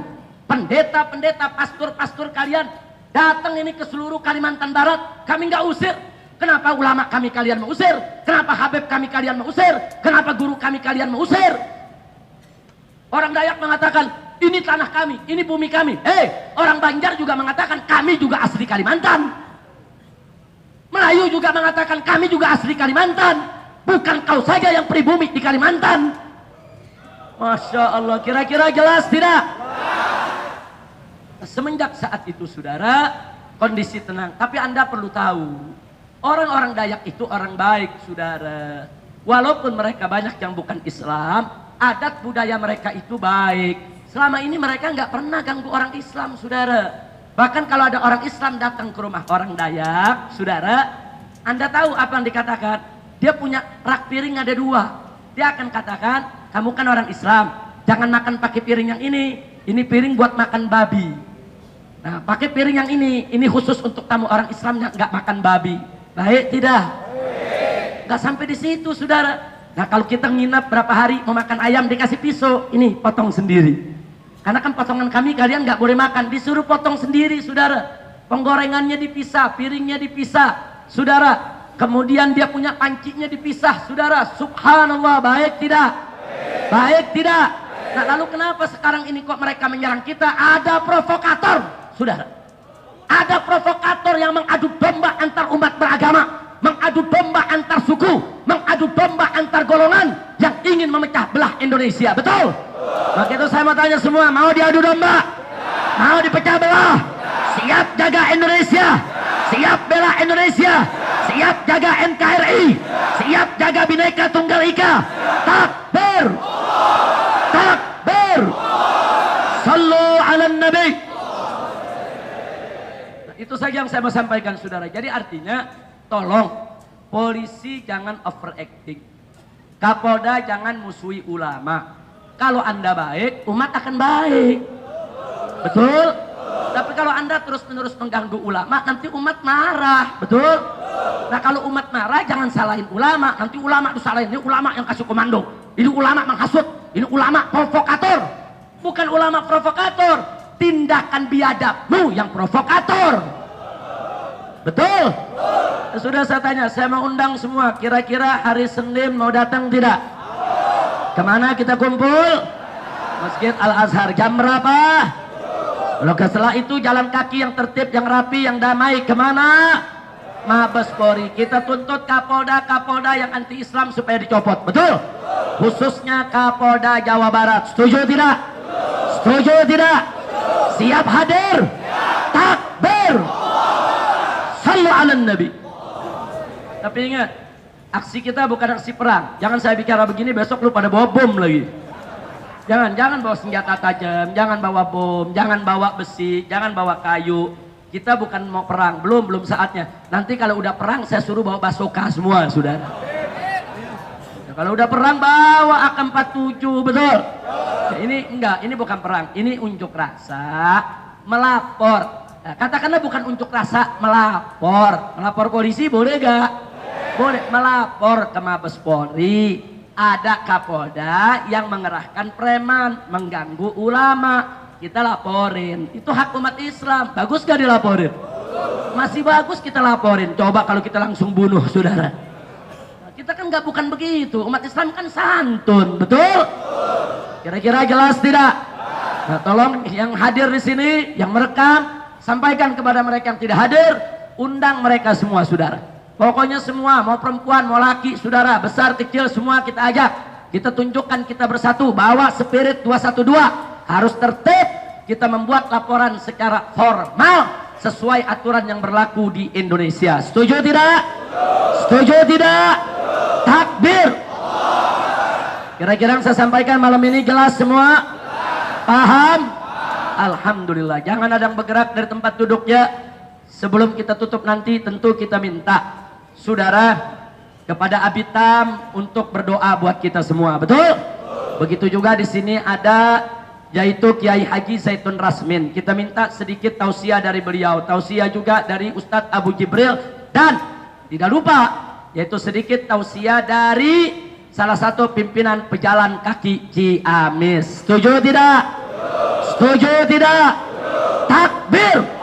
S1: Pendeta-pendeta, pastor-pastor kalian datang ini ke seluruh Kalimantan Barat, kami nggak usir. Kenapa ulama kami kalian mau usir? Kenapa habib kami kalian mau usir? Kenapa guru kami kalian mau usir? Orang Dayak mengatakan, ini tanah kami, ini bumi kami. Orang Banjar juga mengatakan, kami juga asli Kalimantan. Melayu juga mengatakan, kami juga asli Kalimantan. Bukan kau saja yang pribumi di Kalimantan. Masya Allah, kira-kira jelas tidak? Semenjak saat itu, saudara, kondisi tenang. Tapi Anda perlu tahu, orang-orang Dayak itu orang baik, saudara. Walaupun mereka banyak yang bukan Islam, adat budaya mereka itu baik. Selama ini mereka nggak pernah ganggu orang Islam, saudara. Bahkan kalau ada orang Islam datang ke rumah orang Dayak, saudara, Anda tahu apa yang dikatakan? Dia punya rak piring ada 2. Dia akan katakan, kamu kan orang Islam, jangan makan pakai piring yang ini piring buat makan babi. Nah, pakai piring yang ini khusus untuk tamu orang Islam yang nggak makan babi. Baik tidak? Nggak sampai di situ, saudara. Nah, kalau kita nginap berapa hari mau makan ayam dikasih pisau, ini potong sendiri. Karena kan potongan kami kalian nggak boleh makan, disuruh potong sendiri, saudara. Penggorengannya dipisah, piringnya dipisah, saudara. Kemudian dia punya pancinya dipisah, saudara. Subhanallah, baik tidak? Baik tidak? Nah, lalu kenapa sekarang ini kok mereka menyerang kita? Ada provokator, saudara. Ada provokator yang mengadu domba antar umat beragama, mengadu domba antar suku, mengadu domba antar golongan yang ingin memecah belah Indonesia. Betul? Maka itu saya mau tanya semua, mau diadu domba? Mau dipecah belah? Siap jaga Indonesia? Siap bela Indonesia? Siap jaga NKRI? Siap jaga Bhinneka Tunggal Ika? Takbir! Takbir! Sallu ala Nabi! Itu saja yang saya mau sampaikan, saudara. Jadi artinya, tolong polisi jangan overacting, Kapolda jangan musuhi ulama. Kalau Anda baik, umat akan baik. Betul? Tapi kalau Anda terus-menerus mengganggu ulama, nanti umat marah. Betul? Nah, kalau umat marah, jangan salahin ulama. Nanti ulama disalahin. Ini ulama yang kasih komando. Ini ulama menghasut. Ini ulama provokator. Bukan ulama provokator. Tindakan biadabmu yang provokator. Betul? Sudah saya tanya, saya mau undang semua. Kira-kira hari Senin mau datang tidak? Kemana kita kumpul? Masjid Al-Azhar. Jam berapa? Kalau setelah itu jalan kaki yang tertib, yang rapi, yang damai. Kemana? Mabes Polri. Kita tuntut Kapolda yang anti-Islam supaya dicopot. Betul? Khususnya Kapolda Jawa Barat. Setuju tidak? Setuju tidak? Siap hadir? Takbir! Sallu ala Nabi. Tapi ingat, aksi kita bukan aksi perang. Jangan saya bicara begini, besok lu pada bawa bom lagi. Jangan bawa senjata tajam, jangan bawa bom, jangan bawa besi, jangan bawa kayu. Kita bukan mau perang, belum saatnya. Nanti kalau udah perang, saya suruh bawa basoka semua, saudara. Nah, kalau udah perang, bawa AK-47, betul? Nah, ini enggak, ini bukan perang, ini unjuk rasa, melapor. Nah, katakanlah bukan unjuk rasa, melapor. Melapor polisi boleh gak? Boleh. Melapor ke Mabes Polri. Ada Kapolda yang mengerahkan preman, mengganggu ulama. Kita laporin. Itu hak umat Islam. Bagus gak dilaporin? Masih bagus kita laporin. Coba kalau kita langsung bunuh, saudara. Nah, kita kan gak bukan begitu. Umat Islam kan santun, betul? Kira-kira jelas tidak? Nah, tolong yang hadir di sini, yang merekam, sampaikan kepada mereka yang tidak hadir, undang mereka semua, saudara. Pokoknya semua, mau perempuan, mau laki, saudara, besar, kecil, semua kita ajak. Kita tunjukkan kita bersatu, bawa spirit 212. Harus tertib, kita membuat laporan secara formal sesuai aturan yang berlaku di Indonesia. Setuju tidak? Setuju tidak? Takbir. Kira-kira yang saya sampaikan malam ini jelas semua? Paham? Alhamdulillah. Jangan ada yang bergerak dari tempat duduknya. Sebelum kita tutup nanti tentu kita minta saudara kepada Abitam untuk berdoa buat kita semua. Betul? Begitu juga di sini ada yaitu Kiai Haji Zaitun Rasmin. Kita minta sedikit tausiah dari beliau, tausiah juga dari Ustadz Abu Jibril, dan tidak lupa yaitu sedikit tausiah dari salah satu pimpinan pejalan kaki Ciamis. Setuju tidak? Setuju tidak? Takbir.